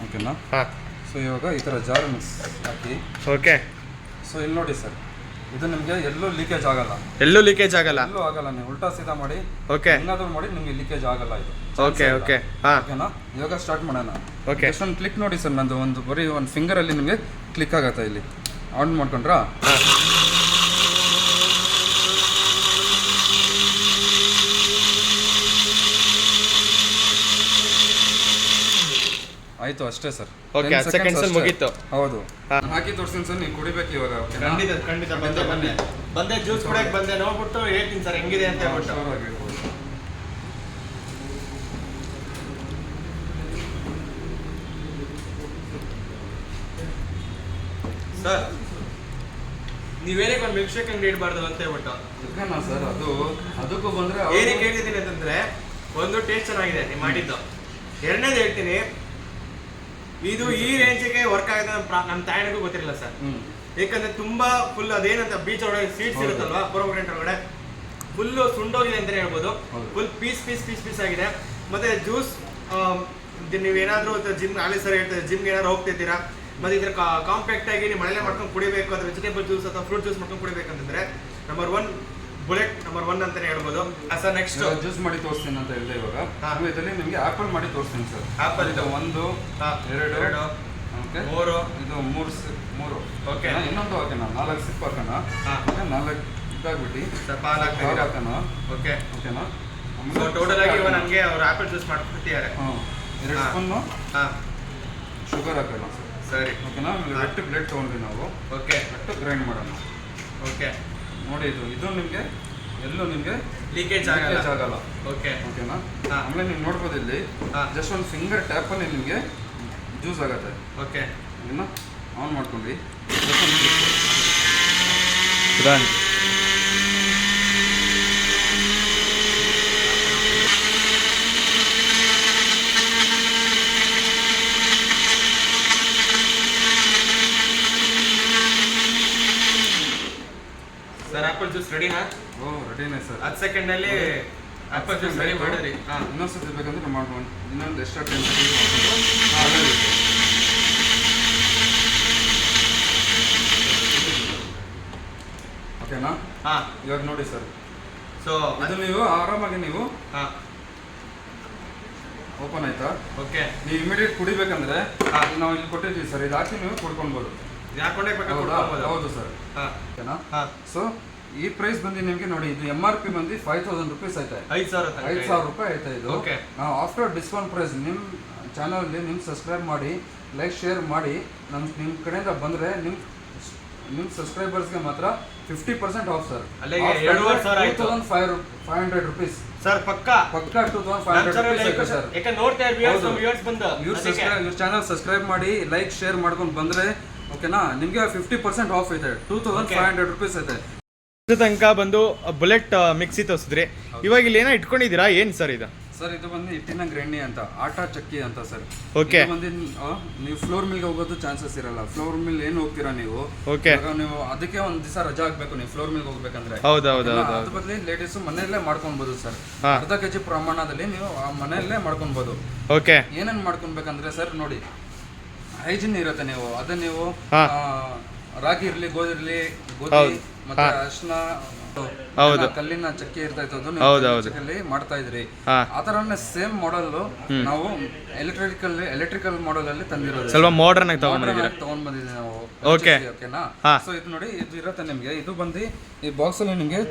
ಓಕೆನಾ. ಹಾ. ಸೊ ಇವಾಗ ಈ ಥರ ಜಾರ್ ಮಿಕ್ಸ್ ಹಾಕಿ. ಓಕೆ. ಸೊ ಇಲ್ಲಿ ನೋಡಿ ಸರ್, ಇದು ನಿಮಗೆ ಎಲ್ಲೂ ಲೀಕೇಜ್ ಆಗಲ್ಲ. ಎಲ್ಲೂ ಲೀಕೇಜ್ ಆಗಲ್ಲ. ನೀವು ಉಲ್ಟಾ ಸೀದಾ ಮಾಡಿ ಓಕೆ ಏನಾದರೂ ಮಾಡಿ ನಿಮಗೆ ಲೀಕೇಜ್ ಆಗಲ್ಲ ಇದು. Okay okay. ಹಾ ಓಕೆನಾ. ಇವಾಗ ಸ್ಟಾರ್ಟ್ ಮಾಡೋಣ. ಓಕೆ. ಒಂದು ಕ್ಲಿಕ್ ನೋಡಿ ಸರ್, ನಂದು ಒಂದು ಬರೀ ಒಂದು ಫಿಂಗರಲ್ಲಿ ನಿಮಗೆ ಕ್ಲಿಕ್ ಆಗತ್ತೆ. ಇಲ್ಲಿ ಆನ್ ಮಾಡ್ಕೊಂಡ್ರಾ? ಆಯ್ತು, ಅಷ್ಟೇ ಸರ್. ಓಕೆ, 10 ಸೆಕೆಂಡ್ಸ್ ಅಲ್ಲಿ ಮುಗೀತು. ಹೌದು, ಹಾಕಿ ತೋರಿಸ್ತೀನಿ ಸರ್, ನೀವು ಕುಡಿಬೇಕು ಇವಾಗ. ಖಂಡಿತ ಬಂದೆ ಜ್ಯೂಸ್ ಕುಡಿಯಕ್ಕೆ ಬಂದೆ, ನೋಡ್ಬಿಟ್ಟು ಹೇಳ್ತೀನಿ ಸರ್ ಹೆಂಗಿದೆ ಅಂತ ಹೇಳ್ಬಿಟ್ಟು. ಸರ್ ನೀವೇನಕ್ಕೆ ಒಂದು ಮಿಲ್ಕ್ ಶೇಕ್ ಅಂಗಡಿ ಇಡಬಾರ್ದು ಅಂತ ಹೇಳ್ಬಿಟ್ಟು ಸರ್, ಅದಕ್ಕೂ ಬಂದ್ರೆ ಏನಕ್ಕೆ ಹೇಳ್ತಿದ್ದೀನಿ ಅಂತಂದ್ರೆ, ಒಂದು ಟೇಸ್ಟ್ ಚೆನ್ನಾಗಿದೆ ನೀವು ಮಾಡಿದ್ದು, ಎರಡನೇದು ಹೇಳ್ತೀನಿ, ಇದು ಈ ರೇಂಜಿಗೆ ವರ್ಕ್ ಆಗಿದೆ ನಮ್ಮ ತಾಯಿಗೂ ಗೊತ್ತಿರಲಿಲ್ಲ ಸರ್. ಯಾಕಂದ್ರೆ ತುಂಬಾ ಫುಲ್ ಅದೇನಂತ ಬೀಚ್ ಒಳಗಡೆ ಸೀಡ್ಸ್ ಇರುತ್ತಲ್ವಾ, ಪೊರೊಗ್ರೆಂಟ್ ಒಳಗಡೆ ಫುಲ್ ಸುಂಡೋಗಿದೆ ಅಂತಾನೆ ಹೇಳ್ಬೋದು. ಫುಲ್ ಪೀಸ್ ಆಗಿದೆ. ಮತ್ತೆ ಜ್ಯೂಸ್ ನೀವೇನಾದ್ರೂ ಜಿಮ್ ಅಲ್ಲಿ ಸರ್ ಹೇಳ್ತಾರೆ, ಜಿಮ್ಗೆ ಏನಾದ್ರು ಹೋಗ್ತಿದ್ದೀರಾ, ಮತ್ತೆ ಇದ್ರ ಕಾಂಪ್ಯಾಕ್ಟ್ ಆಗಿ ನೀವು ಮನೇಲೆ ಮಾಡ್ಕೊಂಡು ಕುಡಿಬೇಕು, ಅಥವಾ ವೆಜಿಟೇಬಲ್ ಜ್ಯೂಸ್ ಅಥವಾ ಫ್ರೂಟ್ ಜ್ಯೂಸ್ ಮಾಡ್ಕೊಂಡು ಕುಡಿಬೇಕಂತಂದ್ರೆ ನಂಬರ್ 1 ಬುಲೆಟ್ ನಂಬರ್ 1 ಅಂತಾನೆ ಹೇಳ್ಬೋದು. ಸರ್ ನೆಕ್ಸ್ಟ್ ಜ್ಯೂಸ್ ಮಾಡಿ ತೋರಿಸ್ತೀನಿ ಅಂತ ಹೇಳಿದೆ. ಇವಾಗ ಇದರಲ್ಲಿ ನಿಮಗೆ ಆಪಲ್ ಮಾಡಿ ತೋರಿಸ್ತೀನಿ ಸರ್. ಆಪಲ್ ಇದು 1 2 ಓಕೆ 3 ಇದು 3 ಓಕೆ. ಇನ್ನೊಂದು ಓಕೆನಾ, 4 ಸಿಪ್ ಹಾಕೋಣ. 4 ಇದಾಗ್ಬಿಟ್ಟು ಸ್ವಲ್ಪ ಹಾಕೋಣ. ಓಕೆ ಓಕೆನಾ. ಸೊ ಟೋಟಲ್ ಆಗಿ ಇವಾಗ ನನಗೆ ಅವರು ಆಪಲ್ ಜ್ಯೂಸ್ ಮಾಡ್ಕೊಡ್ತಿದ್ದಾರೆ. 2 ಸ್ಪೂನ್ ಶುಗರ್ ಹಾಕೋಣ ಸರ್. ಸರಿ ಓಕೆನಾ. ವೆಟ್ ಬ್ಲೇಡ್ ತೊಗೊಂಡ್ವಿ ನಾವು. ಓಕೆ, ವೆಟ್ ಗ್ರೈಂಡ್ ಮಾಡೋಣ. ಓಕೆ ನೋಡಿ, ಇದು ನಿಮಗೆ ಎಲ್ಲೂ ನಿಮಗೆ ಲೀಕೇಜ್ ಆಗಲ್ಲ. ಓಕೆ ಓಕೆನಾ. ಆಮೇಲೆ ನೀವು ನೋಡ್ಬೋದು, ಇಲ್ಲಿ ಜಸ್ಟ್ ಒಂದು ಫಿಂಗರ್ ಟ್ಯಾಪಲ್ಲಿ ನಿಮಗೆ ಜ್ಯೂಸ್ ಆಗುತ್ತೆ. ಓಕೆ, ಇದನ್ನು ಆನ್ ಮಾಡ್ಕೊಂಡ್ವಿ. ಸರ್ ಆಪಲ್ ಜ್ಯೂಸ್ ರೆಡಿನಾ? ರೆಡಿನೇ ಸರ್. 10 ಸೆಕೆಂಡ್ ಅಲ್ಲಿ ಆಪಲ್ ಜ್ಯೂಸ್ ರೆಡಿ ಮಾಡಿದ್ರಿ. ಇನ್ನೊಂದ್ಸತಿ ಬೇಕಂದ್ರೆ ಮಾಡ್ಕೊಂಡು ಇನ್ನೊಂದು ಎಕ್ಸ್ಟ್ರಾ 10 ಓಕೆನಾ. ಇವಾಗ ನೋಡಿ ಸರ್, ಸೊ ಅದು ನೀವು ಆರಾಮಾಗಿ ನೀವು ಓಪನ್ ಆಯ್ತಾ. ಓಕೆ, ನೀವು ಇಮಿಡಿಯೇಟ್ ಕುಡಿಬೇಕಂದ್ರೆ ನಾವು ಇಲ್ಲಿ ಕೊಟ್ಟಿದ್ದೀವಿ ಸರ್, ಇದು ಹಾಕಿ ನೀವು ಕುಡ್ಕೊಳ್ಬೋದು. ಹೌದು ಸರ್. ಓಕೆನಾ. ಸೊ ಈ ಪ್ರೈಸ್ ಬಂದು ನಿಮಗೆ ನೋಡಿ, ಇದು MRP ಬಂದು 5000 ರೂಪೀಸ್ ಐತೆ. 5000 ರೂಪಾಯಿ ಐತೆ ಇದು. ನಾವು ಆಫ್ಟರ್ ಡಿಸ್ಕೌಂಟ್ ಪ್ರೈಸ್ ನಿಮ್ಮ ಚಾನಲಲ್ಲಿ ನಿಮ್ಮ ಸಬ್ಸ್ಕ್ರೈಬ್ ಮಾಡಿ, ಲೈಕ್ ಶೇರ್ ಮಾಡಿ, ನಿಮ್ಮ ಕಡೆಯಿಂದ ಬಂದರೆ ನಿಮ್ಮ ಸಬ್ಸ್ಕ್ರೈಬರ್ಸ್ಗೆ ಮಾತ್ರ 50% ಆಫ್ ಸರ್. 2500 rupees sir. ಪಕ್ಕಾ 2500 ರೂಪೀಸ್ ಸರ್. ಯಾಕೆ ನೋಡ್ತಾ ಇವ್ರ ಚಾನಲ್ ಸಬ್ಸ್ಕ್ರೈಬ್ ಮಾಡಿ, ಲೈಕ್ ಶೇರ್ ಮಾಡ್ಕೊಂಡು ಬಂದರೆ ಓಕೆನಾ, ನಿಮಗೆ 50% ಆಫ್ ಐತೆ. 2500 ರೂಪೀಸ್ ಐತೆ. ತನಕ ಬಂದು ಬುಲೆಟ್ ಮಿಕ್ಸಿ ತೋರಿಸಿದ್ರಿ. ಇವಾಗ ಇಲ್ಲಿ ಏನೋ ಇಟ್ಕೊಂಡಿದ್ದೀರಾ, ಏನು ಸರ್ ಇದು? ಸರ್ ಇದು ಬಂದು ಹಿಟ್ಟಿನ ಗ್ರೈಂಡಿ ಅಂತ, ಆಟಾ ಚಕ್ಕಿ ಅಂತ ಸರ್. ಓಕೆ, ಬಂದು ನೀವು ಫ್ಲೋರ್ ಮಿಲ್ಗೆ ಹೋಗೋದು ಚಾನ್ಸಸ್ ಇರಲ್ಲ. ಫ್ಲೋರ್ ಮಿಲ್ ಏನು ಹೋಗ್ತೀರಾ ನೀವು, ಓಕೆ, ನೀವು ಅದಕ್ಕೆ ಒಂದು ದಿವಸ ರಜಾ ಹಾಕ್ಬೇಕು ನೀವು ಫ್ಲೋರ್ ಮಿಲ್ಗೆ ಹೋಗ್ಬೇಕಂದ್ರೆ. ಹೌದೌದು. ಅದ್ರ ಬದಲು ಲೇಡೀಸ್ ಮನೆಯಲ್ಲೇ ಮಾಡ್ಕೊಬಹುದು ಸರ್. ಅರ್ಧ ಕೆಜಿ ಪ್ರಮಾಣದಲ್ಲಿ ನೀವು ಮನೆಯಲ್ಲೇ ಮಾಡ್ಕೊಬಹುದು. ಓಕೆ, ಏನೇನು ಮಾಡ್ಕೊಬೇಕಂದ್ರೆ ಸರ್ ನೋಡಿ, ಹೈಜಿನ್ ಇರುತ್ತೆ. ನೀವು ಅದನ್ನ ನೀವು ರಾಗಿ ಇರಲಿ, ಗೋಧಿ ಇರಲಿ, ಗೋಧಿ ಮತ್ತೆ ಅರ್ಶಿನ, ಹೌದು ಕಲ್ಲಿನ ಚಕ್ಕಿ ಇರ್ತಾ ಇತ್ತು ಚಕ್ಕಿಯಲ್ಲಿ ಮಾಡ್ತಾ ಇದ್ರಿ ಆ ತರನೇ ಸೇಮ್ ಮಾಡಲ್ ನಾವು ಎಲೆಕ್ಟ್ರಿಕಲ್ ಮಾಡಲ್ ಅಲ್ಲಿ ತಂದಿರೋದು ಸ್ವಲ್ಪ ಮಾಡರ್ನ್ ಆಗಿ ತಗೊಂಡ್ ಬಂದಿದ್ದೀವಿ ನಾವು ಓಕೆ ಓಕೆನಾ ಸೊ ಇದು ನೋಡಿ ಇದು ಇರುತ್ತೆ ನಿಮಗೆ ಇದು ಬಂದು ಈ ಬಾಕ್ಸ್ ಅಲ್ಲಿ ನಿಮಗೆ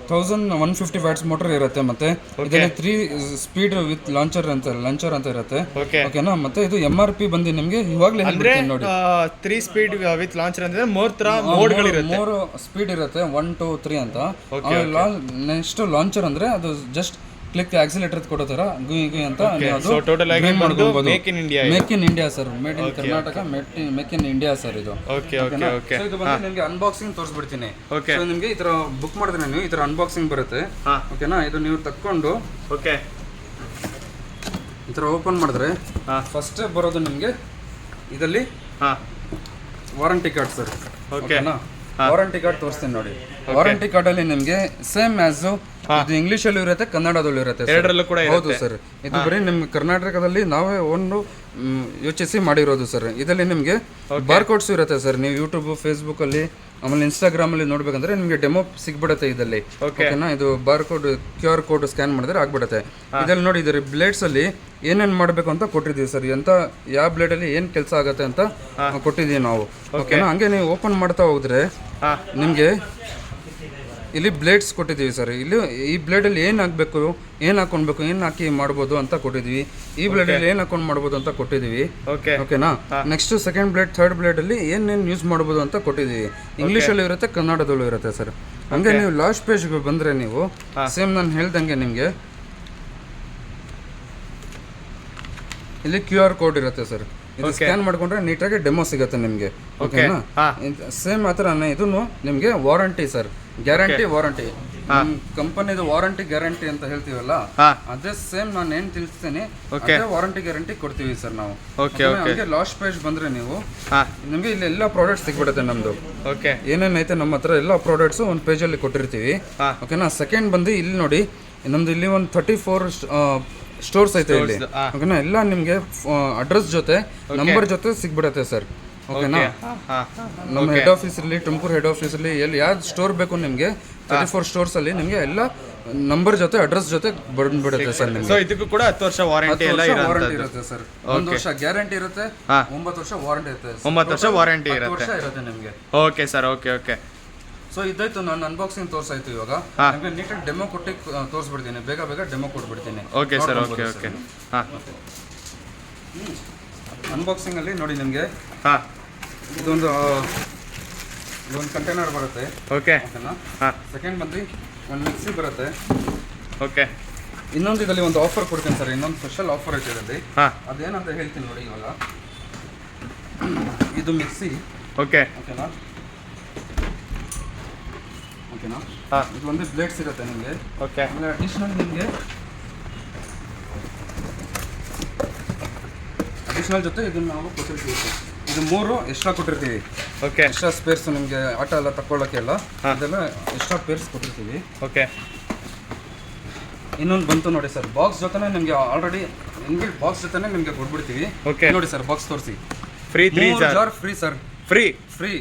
1150 ವ್ಯಾಟ್ಸ್ ಮೋಟರ್ ಇರುತ್ತೆ ಮತ್ತೆ ಇದರಲ್ಲಿ 3 ಸ್ಪೀಡ್ ವಿತ್ ಲಾಂಚರ್ ಅಂತ ಇರುತ್ತೆ ಓಕೆನಾ ಮತ್ತೆ ಇದು MRP ಬಂದು ನಿಮಗೆ ಇವಾಗಲೇ ಹೇಳ್ಬಿಡ್ತೀನಿ ನೋಡಿ 3 ಸ್ಪೀಡ್ ವಿತ್ ಲಾಂಚರ್ ಅಂದ್ರೆ 3 ಸ್ಪೀಡ್ ಇರುತ್ತೆ 1 2 3 ಅಂತ ನೆಕ್ಸ್ಟ್ ಲಾಂಚರ್ ಅಂದ್ರೆ ಅದು ಜಸ್ಟ್ ಕ್ಲಿಕ್ ಆಕ್ಸಿಲೇಟರ್ ಕೊಡೋ ತರ ಗುಯ್ ಅಂತ make in India sir made in Karnataka make in India sir ಇದು ಇದು ಬಂದು ನಿಮಗೆ ಅನ್ಬಾಕ್ಸಿಂಗ್ ತೋರಿಸ್ಬಿಡ್ತೀನಿ ಸೊ ನಿಮಗೆ ಈ ತರ ಬುಕ್ ಮಾಡಿದ್ರೆ ನೀವು ಈ ತರ ಅನ್ಬಾಕ್ಸಿಂಗ್ ಬರುತ್ತೆ ಓಕೆನಾ ಇದು ನೀವು ತಕ್ಕೊಂಡು ಈ ತರ ಓಪನ್ ಮಾಡಿದ್ರೆ ಫಸ್ಟ್ ಬರೋದು ನಿಮಗೆ ಇದರಲ್ಲಿ ವಾರಂಟಿ ಕಾರ್ಡ್ ಸರ್ ಓಕೆನಾ ವಾರಂಟಿ ಕಾರ್ಡ್ ತೋರಿಸ್ತೀನಿ ನೋಡಿ ವಾರಂಟಿ ಕಾರ್ಡ್ ಅಲ್ಲಿ ನಿಮಗೆ ಸೇಮ್ ಆಸ್ ಇದು ಇಂಗ್ಲಿಷ್ ಅಲ್ಲಿ ಇರುತ್ತೆ ಕನ್ನಡದಲ್ಲೂ ಇರುತ್ತೆ ಹೌದು ಸರ್ ಇದು ಬರೀ ನಿಮ್ಗೆ ಕರ್ನಾಟಕದಲ್ಲಿ ನಾವೇ ಒಂದು ಯೋಚಿಸಿ ಮಾಡಿರೋದು ಸರ್ ಇದರಲ್ಲಿ ನಿಮಗೆ ಬಾರ್ಕೋಡ್ಸ್ ಇರುತ್ತೆ ಸರ್ ನೀವು ಯೂಟ್ಯೂಬ್ ಫೇಸ್ಬುಕ್ ಅಲ್ಲಿ ಆಮೇಲೆ ಇನ್ಸ್ಟಾಗ್ರಾಮ್ ಅಲ್ಲಿ ನೋಡ್ಬೇಕಂದ್ರೆ ನಿಮಗೆ ಡೆಮೋ ಸಿಗ್ಬಿಡುತ್ತೆ ಇದರಲ್ಲಿ ಓಕೆನಾ ಇದು ಬಾರ್ಕೋಡ್ QR ಕೋಡ್ ಸ್ಕ್ಯಾನ್ ಮಾಡಿದ್ರೆ ಆಗ್ಬಿಡುತ್ತೆ ಇದರಲ್ಲಿ ನೋಡಿ ಇದರ ಬ್ಲೇಡ್ಸ್ ಅಲ್ಲಿ ಏನೇನ್ ಮಾಡಬೇಕು ಅಂತ ಕೊಟ್ಟಿದ್ದೀವಿ ಸರ್ ಯಾವ ಬ್ಲೇಡ್ ಅಲ್ಲಿ ಏನ್ ಕೆಲಸ ಆಗುತ್ತೆ ಅಂತ ಕೊಟ್ಟಿದ್ದೀವಿ ನಾವು ಓಕೆನಾ ಹಂಗೆ ನೀವು ಓಪನ್ ಮಾಡ್ತಾ ಹೋದ್ರೆ ನಿಮಗೆ ಇಲ್ಲಿ ಬ್ಲೇಡ್ಸ್ ಕೊಟ್ಟಿದ್ದೀವಿ ಸರ್ ಇಲ್ಲಿ ಈ ಬ್ಲೇಡಲ್ಲಿ ಏನು ಹಾಕಬೇಕು ಏನು ಹಾಕೊಳ್ಬೇಕು ಏನು ಹಾಕಿ ಮಾಡ್ಬೋದು ಅಂತ ಕೊಟ್ಟಿದ್ವಿ ಈ ಬ್ಲೇಡಲ್ಲಿ ಏನು ಹಾಕೊಂಡು ಮಾಡ್ಬೋದು ಅಂತ ಕೊಟ್ಟಿದ್ದೀವಿ ಓಕೆನಾ ನೆಕ್ಸ್ಟ್ ಸೆಕೆಂಡ್ ಬ್ಲೇಡ್ ಥರ್ಡ್ ಬ್ಲೇಡಲ್ಲಿ ಏನೇನು ಯೂಸ್ ಮಾಡ್ಬೋದು ಅಂತ ಕೊಟ್ಟಿದ್ದೀವಿ ಇಂಗ್ಲೀಷಲ್ಲೂ ಇರುತ್ತೆ ಕನ್ನಡದಲ್ಲೂ ಇರುತ್ತೆ ಸರ್ ಹಂಗೆ ನೀವು ಲಾಸ್ಟ್ ಪೇಜ್ಗೆ ಬಂದರೆ ನೀವು ಸೇಮ್ ನಾನು ಹೇಳ್ದಂಗೆ ನಿಮಗೆ ಇಲ್ಲಿ QR ಕೋಡ್ ಇರುತ್ತೆ ಸರ್ ಇದು ಸ್ಕ್ಯಾನ್ ಮಾಡ್ಕೊಂಡ್ರೆ ನೀಟಾಗಿ ಡೆಮೋ ಸಿಗುತ್ತೆ ನಿಮಗೆ ಓಕೆನಾ ಸೇಮ್ ಆ ಥರನೇ ಇದೂ ನಿಮಗೆ ವಾರಂಟಿ ಸರ್ ಗ್ಯಾರಂಟಿ ವಾರಂಟಿ ಕಂಪನಿದು ವಾರಂಟಿ ಗ್ಯಾರಂಟಿ ಅಂತ ಹೇಳ್ತೀವಲ್ಲ ಅದೇ ಸೇಮ್ ನಾನು ಏನ್ ತಿಳಿಸ್ತೀನಿ ಅದೇ ವಾರಂಟಿ ಗ್ಯಾರಂಟಿ ಕೊಡ್ತೀವಿ ಸರ್ ನಾವು ಹಾಗೆ ಲಾಸ್ಟ್ ಪೇಜ್ ಬಂದ್ರೆ ನೀವು ನಿಮಗೆ ಇಲ್ಲಿ ಎಲ್ಲ ಪ್ರಾಡಕ್ಟ್ಸ್ ಸಿಗ್ಬಿಡುತ್ತೆ ನಮ್ದು ಏನೇನೈತೆ ನಮ್ಮ ಹತ್ರ ಎಲ್ಲ ಪ್ರಾಡಕ್ಟ್ಸ್ ಒಂದು ಪೇಜ್ ಅಲ್ಲಿ ಕೊಟ್ಟಿರ್ತೀವಿ ಓಕೆನಾ ಸೆಕೆಂಡ್ ಬಂದು ಇಲ್ಲಿ ನೋಡಿ ನಮ್ದು ಇಲ್ಲಿ ಒಂದು 34 ಸ್ಟೋರ್ಸ್ ಐತೆ ಇಲ್ಲಿ ಓಕೆನಾ ಎಲ್ಲ ನಿಮಗೆ ಅಡ್ರೆಸ್ ಜೊತೆ ನಂಬರ್ ಜೊತೆ ಸಿಗ್ಬಿಡುತ್ತೆ ಸರ್ ಓಕೆನಾ ನಮ್ಮ ಹೆಡ್ ಆಫೀಸ್ ಅಲ್ಲಿ ತುಮಕೂರು ಹೆಡ್ ಆಫೀಸ್ ಅಲ್ಲಿ ಎಲ್ಲಿ ಯಾವ್ದು ಸ್ಟೋರ್ ಬೇಕು ನಿಮಗೆ 34 ಸ್ಟೋರ್ಸ್ ಅಲ್ಲಿ ನಿಮಗೆ ಎಲ್ಲ ನಂಬರ್ ಜೊತೆ ಅಡ್ರೆಸ್ ಜೊತೆ ಬಂದ್ಬಿಡುತ್ತೆ ಸರ್ ನಿಮಗೆ ಇದಕ್ಕೂ ಕೂಡ 10 ವರ್ಷ ವಾರಂಟಿ ಇರುತ್ತೆ ಸರ್ 1 ವರ್ಷ ಗ್ಯಾರಂಟಿ ಇರುತ್ತೆ 9 ವರ್ಷ ವಾರಂಟಿ ಇರುತ್ತೆ 9 ವರ್ಷ ವಾರಂಟಿ ಇರುತ್ತೆ ನಿಮಗೆ ಓಕೆ ಸರ್ ಓಕೆ ಸೊ ಇದಾಯ್ತು ನಾನು ಅನ್ಬಾಕ್ಸಿಂಗ್ ತೋರ್ಸಾಯ್ತು ಇವಾಗ ನಿಮಗೆ ನೀಟಾಗಿ ಡೆಮೋ ಕೊಟ್ಟು ತೋರಿಸ್ಬಿಡ್ತೀನಿ ಬೇಗ ಡೆಮೋ ಕೊಟ್ಬಿಡ್ತೀನಿ ಓಕೆ ಸರ್ ಓಕೆ ಅನ್ಬಾಕ್ಸಿಂಗ್ ಅಲ್ಲಿ ನೋಡಿ ನಿಮಗೆ ಇದೊಂದು ಕಂಟೈನರ್ ಬರುತ್ತೆ ಓಕೆನಾ ಸೆಕೆಂಡ್ ಬಂದು ಒಂದು ಮಿಕ್ಸಿ ಬರುತ್ತೆ ಓಕೆ ಇನ್ನೊಂದು ಇದರಲ್ಲಿ ಒಂದು ಆಫರ್ ಕೊಡ್ತೀನಿ ಸರ್ ಇನ್ನೊಂದು ಸ್ಪೆಷಲ್ ಆಫರ್ ಐತೆ ಇದರಲ್ಲಿ ಅದೇನಂತ ಹೇಳ್ತೀನಿ ನೋಡಿ ಇವಾಗ ಇದು ಮಿಕ್ಸಿ ಓಕೆನಾ ಇದು ಒಂದು ಬ್ಲೇಡ್ಸ್ ಇರುತ್ತೆ ನಿಮಗೆ ಆಮೇಲೆ ಅಡಿಷನಲ್ ನಿಮಗೆ ಅಡಿಷನಲ್ ಜೊತೆ ಇದನ್ನ ನಾವು ಕೊಟ್ಟಿರ್ತೀವಿ ಇದು 3 ಎಕ್ಸ್ಟ್ರಾ ಕೊಟ್ಟಿರ್ತೀವಿ ಎಕ್ಸ್ಟ್ರಾ ಸ್ಪೇರ್ಸ್ ನಿಮಗೆ ಆಟ ಎಲ್ಲ ತಗೊಳ್ಳೋಕೆ ಎಲ್ಲ ಅದೆಲ್ಲ ಎಕ್ಸ್ಟ್ರಾ ಸ್ಪೇರ್ಸ್ ಕೊಟ್ಟಿರ್ತೀವಿ ಇನ್ನೊಂದು ಬಂತು ನೋಡಿ ಸರ್ ಬಾಕ್ಸ್ ಜೊತೆನೇ ನಿಮಗೆ ಆಲ್ರೆಡಿ ಇನ್ಬಿಲ್ಟ್ ಬಾಕ್ಸ್ ಜೊತೆನೇ ನಿಮಗೆ ಕೊಟ್ಬಿಡ್ತೀವಿ ನೋಡಿ ಸರ್ ಬಾಕ್ಸ್ ತೋರಿಸಿ free free sir free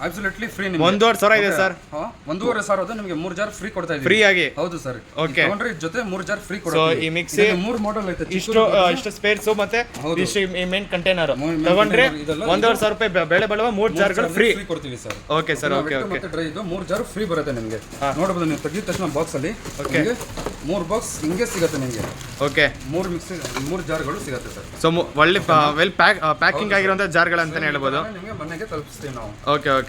absolutely free ನಿಮಗೆ 1,500 ಇದೆ ಸರ್ 1,500 ಅದು ನಿಮಗೆ 3 ಜಾರ್ ಫ್ರೀ ಕೊಡ್ತಾ ಇದೀವಿ ಫ್ರೀ ಆಗಿ ಹೌದು ಸರ್ ತಗೊಂಡ್ರೆ ಜೊತೆ 3 ಜಾರ್ ಫ್ರೀ ಕೊಡ್ತೀವಿ ಸೊ ಈ ಮಿಕ್ಸಿ 3 ಮಾಡೆಲ್ ಐತೆ ಇಷ್ಟು ಸ್ಪೇರ್ಸ್ ಮತ್ತೆ ಇಷ್ಟು ಮೇನ್ ಕಂಟೈನರ್ ತಗೊಂಡ್ರೆ 1,500 ರೂಪಾಯಿ ಬೆಲೆ ಬಾಳುವ 3 ಜಾರ್ಗಳು ಫ್ರೀ ಕೊಡ್ತೀವಿ ಸರ್ ಓಕೆ ಸರ್ ಓಕೆ ಮತ್ತೆ ಡ್ರೈ ಇದು 3 ಜಾರ್ ಫ್ರೀ ಬರುತ್ತೆ ನಿಮಗೆ ನೋಡಬಹುದು ನೀವು ತೆಗೆದ ತಕ್ಷಣ ಬಾಕ್ಸ್ ಅಲ್ಲಿ ನಿಮಗೆ 3 ಬಾಕ್ಸ್ ಹಿಂಗೆ ಸಿಗುತ್ತೆ ನಿಮಗೆ 3 ಮಿಕ್ಸಿ 3 ಜಾರ್ಗಳು ಸಿಗುತ್ತೆ ಸರ್ ಸೊ ಒಳ್ಳೆ ವೆಲ್ ಪ್ಯಾಕಿಂಗ್ ಆಗಿರುವಂತ ಜಾರ್ಗಳು ಅಂತಾನೆ ಹೇಳ್ಬೋದು ನಿಮಗೆ ಮನೆಗೆ ತಲುಪಿಸ್ತೀವಿ ನಾವು ಓಕೆ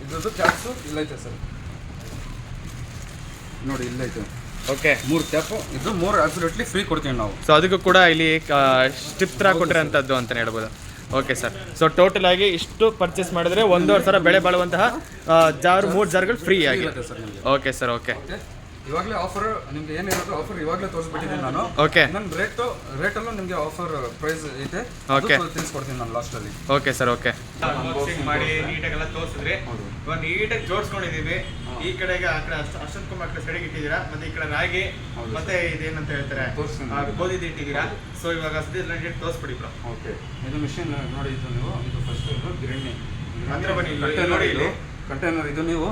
ಇದ್ರದ್ದು ಕ್ಯಾಪ್ಸು ಇಲ್ಲೈತೆ ಸರ್ ನೋಡಿ ಇಲ್ಲೈತೆ 3 ಕ್ಯಾಪು ಇದು 3 ಅಬ್ಸಲ್ಯೂಟ್ಲಿ ಫ್ರೀ ಕೊಡ್ತೀವಿ ನಾವು ಸೊ ಅದಕ್ಕೂ ಕೂಡ ಇಲ್ಲಿ ಸ್ಟಿಪ್ ತರ ಕೊಟ್ಟಿರೋಂಥದ್ದು ಅಂತಾನೆ ಹೇಳ್ಬೋದು ಓಕೆ ಸರ್ ಸೊ ಟೋಟಲ್ ಆಗಿ ಇಷ್ಟು ಪರ್ಚೇಸ್ ಮಾಡಿದ್ರೆ 1,500 ಬೆಲೆ ಬಾಳುವಂತಹ 3 ಜಾರ್ಗಳು ಫ್ರೀ ಆಗಿರುತ್ತೆ ಸರ್ ಓಕೆ ಸರ್ ಓಕೆ ಇವಾಗಲೇ ಆಫರ್ ನಿಮ್ಗೆ ಏನಿರೋದು ಆಫರ್ ಇವಾಗಲೇ ತೋರಿಸ್ಬಿಟ್ಟಿದ್ದೀನಿ ನಾನು ನನ್ನ ರೇಟಲ್ಲೂ ನಿಮಗೆ ಆಫರ್ ಪ್ರೈಸ್ ಐತೆ ತಿಳಿಸ್ಕೊಡ್ತೀನಿ ನಾನು ಲಾಸ್ಟಲ್ಲಿ ಓಕೆ ಸರ್ ಓಕೆ ಅನ್ಬಾಕ್ಸಿಂಗ್ ಮಾಡಿ ನೀಟಾಗೆಲ್ಲ ತೋರಿಸಿದ್ರೆ ಇವಾಗ ನೀಟಾಗಿ ಜೋಡಿಸ್ಕೊಂಡಿದ್ದೀವಿ ಈ ಕಡೆಗೆ ಆ ಕಡೆ ಅಷ್ಟೊಂದು ಕುಮಾರ್ ಕಡೆ ಸೈಡಿಗೆ ಇಟ್ಟಿದ್ದೀರಾ ಮತ್ತೆ ಈ ಕಡೆ ರಾಗಿ ಮತ್ತೆ ಇದೇನಂತ ಹೇಳ್ತಾರೆ ಗೋಧಿ ಇಟ್ಟಿದ್ದೀರಾ ಸೊ ಇವಾಗ ಸದ್ಯದಲ್ಲಿ ನೀಟಾಗಿ ತೋರಿಸ್ಬಿಡಿ ಬ್ರೋ ಓಕೆ ಇದು ಮಿಷಿನ್ ನೋಡಿ ಇದು ನೀವು ಇದು ಫಸ್ಟ್ ಗಿರಣಿ ಹತ್ರ ಬನ್ನಿ ನೋಡಿ ಇಲ್ಲಿ ಕಂಟೈನರ್ ಇದು ನೀವು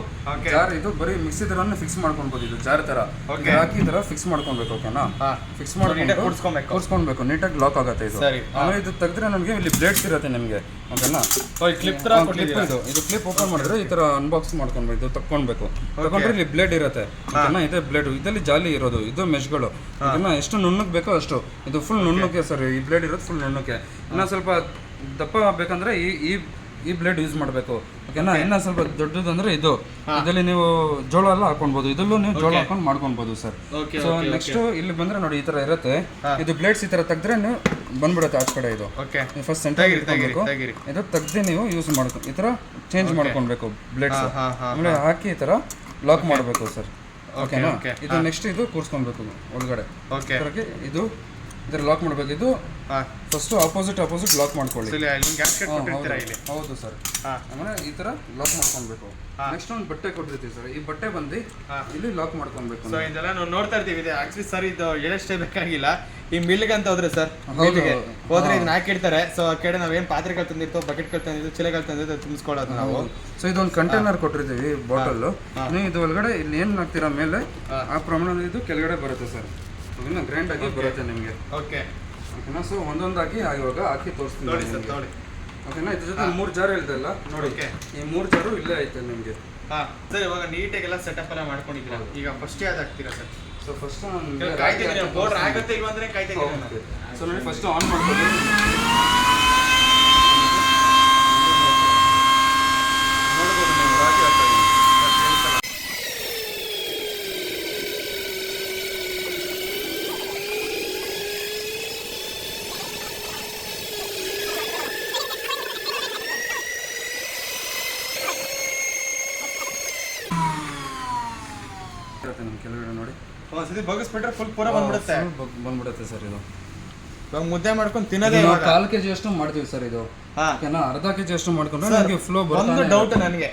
ಜಾರ್ ಇದು ಬರೀ ಮಿಕ್ಸಿ ತರನೇ ಫಿಕ್ಸ್ ಮಾಡ್ಕೊಳ್ಬೋದು. ಇದು ಜಾರ್ ತರ ಹಾಕಿ ಈ ತರ ಫಿಕ್ಸ್ ಮಾಡ್ಕೊಳ್ಬೇಕು. ಓಕೆನಾ, ಫಿಕ್ಸ್ ಮಾಡ್ಕೊಂಡು ಕೂರ್ಸ್ಕೊಳ್ಬೇಕು. ನೀಟಾಗಿ ಲಾಕ್ ಆಗುತ್ತೆ ಇದು. ಆಮೇಲೆ ಇದು ತೆಗೆದ್ರೆ ನಮಗೆ ಇಲ್ಲಿ ಬ್ಲೇಡ್ಸ್ ಇರುತ್ತೆ ನಿಮಗೆ. ಓಕೆನಾ, ಇದು ಕ್ಲಿಪ್ ಓಪನ್ ಮಾಡಿದ್ರೆ ಈ ತರ ಅನ್ಬಾಕ್ಸ್ ಮಾಡ್ಕೊಳ್ಬೇಕು. ಇದು ತಕ್ಕೊಳ್ಬೇಕು. ತಗೊಂಡ್ರೆ ಇಲ್ಲಿ ಬ್ಲೇಡ್ ಇರುತ್ತೆ. ಓಕೆನಾ, ಇದೇ ಬ್ಲೇಡ್, ಇದರಲ್ಲಿ ಜಾಲಿ ಇರೋದು, ಇದು ಮೆಶ್ಗಳು. ಓಕೆನಾ, ಎಷ್ಟು ನುಣ್ಣಗೆ ಬೇಕೋ ಅಷ್ಟು. ಇದು ಫುಲ್ ನುಣ್ಣಕ್ಕೆ ಸರ್, ಈ ಬ್ಲೇಡ್ ಇರೋದು ಫುಲ್ ನುಣ್ಣಕ್ಕೆ. ಇನ್ನೂ ಸ್ವಲ್ಪ ದಪ್ಪ ಬೇಕಂದ್ರೆ ಈ ಬ್ಲೇಡ್ ಯೂಸ್ ಮಾಡಬೇಕು. ಓಕೆನಾ, ಇನ್ನೂ ಸ್ವಲ್ಪ ದೊಡ್ಡದಂದ್ರೆ ಇದು, ಇದರಲ್ಲಿ ನೀವು ಜೋಳ ಎಲ್ಲ ಹಾಕೊಳ್ಬೋದು. ಇದರಲ್ಲೂ ನೀವು ಜೋಳ ಹಾಕೊಂಡು ಮಾಡ್ಕೊಳ್ಬೋದು ಸರ್. ಸೊ ನೆಕ್ಸ್ಟ್ ಇಲ್ಲಿ ಬಂದ್ರೆ ನೋಡಿ ಈ ತರ ಇರುತ್ತೆ. ಇದು ಬ್ಲೇಡ್ಸ್ ಈ ತರ ತೆಗೆದ್ರೆ ನೀವು ಬಂದ್ಬಿಡುತ್ತೆ ಆಚ ಕಡೆ. ಇದು ಫಸ್ಟ್ ಸೆಂಟರ್ ಇಟ್ಕೊಳ್ಬೇಕು. ಇದು ತೆಗ್ದು ನೀವು ಯೂಸ್ ಮಾಡ್ಕೊಂಡು ಈ ತರ ಚೇಂಜ್ ಮಾಡ್ಕೊಳ್ಬೇಕು ಬ್ಲೇಡ್ಸ್. ಆಮೇಲೆ ಹಾಕಿ ಈ ತರ ಲಾಕ್ ಮಾಡಬೇಕು ಸರ್. ಓಕೆನಾ, ಇದು ನೆಕ್ಸ್ಟ್ ಇದು ಕೂರ್ಸ್ಕೊಳ್ಬೇಕು ಒಳಗಡೆ. ಇದು ಇದರ ಲಾಕ್ ಮಾಡಬೇಕು. ಇದು ಫಸ್ಟ್ ಆಪೋಸಿಟ್ ಲಾಕ್ ಮಾಡ್ಕೊಳ್ಳಿ. ಹೌದು ಸರ್. ಆಮೇಲೆ ಈ ತರ ಲಾಕ್ ಮಾಡ್ಕೊಳ್ಬೇಕು. ನೆಕ್ಸ್ಟ್ ಒಂದು ಬಟ್ಟೆ ಕೊಟ್ಟಿರ್ತೀವಿ ಸರ್, ಈ ಬಟ್ಟೆ ಬಂದು ಇಲ್ಲಿ ಲಾಕ್ ಮಾಡ್ಕೊಳ್ಬೇಕು. ಸೊ ಇದೆಲ್ಲ ನಾವು ನೋಡ್ತಾ ಇರ್ತೀವಿ. ಆಕ್ಚುಲಿ ಸರ್ ಇದು ಎಷ್ಟೇ ಬೇಕಾಗಿಲ್ಲ, ಈ ಮಿಲ್ಗೆ ಅಂತ ಹೋದ್ರೆ ಸರ್, ಮಿಲ್ಗೆ ಹೋದ್ರೆ ಇದನ್ನ ಹಾಕಿರ್ತಾರೆ. ಸೊ ಆ ಕಡೆ ನಾವೇನು ಪಾತ್ರೆಗಳು ತಂದಿರ್ತೋ, ಬಕೆಟ್ಗಳು ತಂದಿದ್ದು, ಚಿಲೆಗಳು ತಂದಿದ್ದು ತುಂಬಿಸ್ಕೊಳ್ಳೋದು ನಾವು. ಸೊ ಇದೊಂದು ಕಂಟೈನರ್ ಕೊಟ್ಟಿರ್ತೀವಿ ಬಾಟಲ್. ನೀವು ಇದು ಒಳಗಡೆ ಇಲ್ಲಿ ಏನು ಹಾಕ್ತೀರಾ ಮೇಲೆ ಆ ಪ್ರಮಾಣ ಇದು ಕೆಳಗಡೆ ಬರುತ್ತೆ ಸರ್. ಇದನ್ನ ಗ್ರೈಂಡ್ ಆಗಿ ಬರುತ್ತೆ ನಿಮಗೆ. ಓಕೆನಾ, ಸೊ ಒಂದೊಂದಾಗಿ ಇವಾಗ ಹಾಕಿ ತೋರಿಸ್ತೀನಿ. ಓಕೆನಾ, ಇದ್ರ ಜೊತೆ 3 ಜಾರ್ ಹೇಳ್ದಲ್ಲ ನೋಡಿ, ಈ 3 ಜಾರು ಇಲ್ಲೇ ಐತೆ ನಿಮಗೆ. ಸರ್ ಇವಾಗ ನೀಟಾಗೆಲ್ಲ ಸೆಟಪ್ ಎಲ್ಲ ಮಾಡ್ಕೊಂಡಿದ್ದೀರಾ. ಈಗ ಫಸ್ಟ್ ಯಾವ್ದು ಹಾಕ್ತೀರಾ ಸರ್? ಸೊ ಫಸ್ಟ್ ಪೌಡರ್ ಆಗುತ್ತೆ ಇಲ್ವಾ ಅಂದ್ರೆ ಕಾಯ್ತಾ ಇದ್ದೀನಿ. ಸೊ ನೋಡಿ ಫಸ್ಟ್ ಆನ್ ಮಾಡ್ಕೊಳ್ಳಿ. ನೋಡ್ಬೋದು ನೀವು ರಾಗಿ ಹಾಕ್ತಾ ಇದ್ದೀನಿ. ಕೆಳಗಡೆ ನೋಡಿ ಒಂದ್ಸತಿ ಬಗ್ಗಿಸ್ಬಿಟ್ರೆ ಫುಲ್ ಪೂರ ಬಂದ್ಬಿಡುತ್ತೆ ಸರ್. ಇದು ಮುದ್ದೆ ಮಾಡ್ಕೊಂಡು ತಿನ್ನೋದೇ. 4 kg ಅಷ್ಟು ಮಾಡ್ತೀವಿ ಸರ್ ಇದು. ಓಕೆನಾ, ಅರ್ಧ kg ಅಷ್ಟು ಮಾಡ್ಕೊಂಡ್ರೆ ನಮಗೆ ಫ್ಲೋ ಬರುತ್ತೆ. ಒಂದು ಡೌಟ್ ನನಗೆ,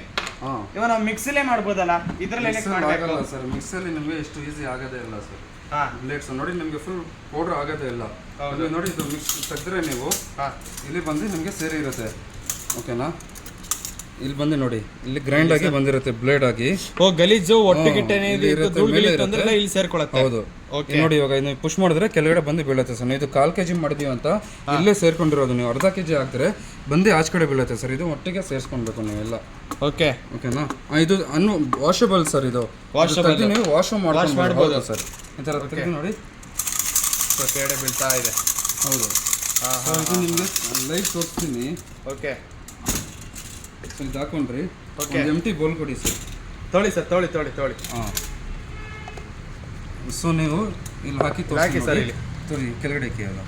ಇವಾಗ ನಾವು ಮಿಕ್ಸಿಲೇ ಮಾಡ್ಬೋದಲ್ಲ, ಇದ್ರಲ್ಲಿ ಆಗಲ್ಲ ಸರ್. ಮಿಕ್ಸಲ್ಲಿ ನಿಮಗೆ ಎಷ್ಟು ಈಸಿ ಆಗೋದೇ ಇಲ್ಲ ಸರ್. ಬ್ಲೇಡ್ಸ್ ನೋಡಿ ನಿಮಗೆ ಫುಲ್ ಪೌಡರ್ ಆಗೋದೇ ಇಲ್ಲ. ನೋಡಿ ಇದು ಮಿಕ್ಸ್ ತೆಗೆದ್ರೆ ನೀವು ಇಲ್ಲಿ ಬಂದು ನಿಮಗೆ ಸೇರಿ ಇರುತ್ತೆ. ಓಕೆನಾ, ಇಲ್ಲಿ ಬಂದು ನೋಡಿ, ಇಲ್ಲಿ ಗ್ರೈಂಡ್ ಆಗಿ ಬಂದಿರುತ್ತೆ ಬ್ಲೇಡ್ ಆಗಿ. ಗಲೀಜು ಒಟ್ಟಿಗಿಟ್ಟೆ ಇಲ್ಲಿ ಸೇರ್ಕೊಳ್ಳುತ್ತೆ. ಹೌದು. ನೋಡಿ ಇವಾಗ ನೀವು ಪುಷ್ ಮಾಡಿದ್ರೆ ಕೆಳಗಡೆ ಬಂದು ಬೀಳುತ್ತೆ ಸರ್. ಇದು 1/4 kg ಮಾಡಿದೀವಿ ಅಂತ ಇಲ್ಲೇ ಸೇರ್ಕೊಂಡಿರೋದು. ನೀವು ಅರ್ಧ kg ಹಾಕಿದ್ರೆ ಬಂದು ಆಚೆ ಕಡೆ ಬೀಳುತ್ತೆ ಸರ್. ಇದು ಒಟ್ಟಿಗೆ ಸೇರಿಸ್ಕೊಳ್ಬೇಕು ನೀವೆಲ್ಲ. ಓಕೆನಾ, ಇದು ವಾಷಬಲ್ ಸರ್. ಇದು ನೀವು ವಾಶ್ ಮಾಡ್ಬೋದು ಸರ್. ಈ ಥರ ತೆಗೆದು ನೋಡಿ ಕೆಳಗಡೆ ಬೀಳ್ತಾ ಇದೆ. ಹೌದು. ಇದು ನಿಮಗೆ ಲೈಟ್ ತೋರಿಸ್ತೀನಿ. ಸೊ ಇದು ಹಾಕೊಂಡ್ರಿ. ಎಂಟಿ ಬೋಲ್ ಕೊಡಿ ಸರ್. ತೊಳಿ ಸರ್, ತೊಳಿ. ಸೊ ನೀವು ಇಲ್ಲಿ ಹಾಕಿ ತೋರಿಸಿ ಸರ್. ಇಲ್ಲಿ ತೋರಿ ಕೆಳಗಡೆ ಕೇಳಲ್ಲ.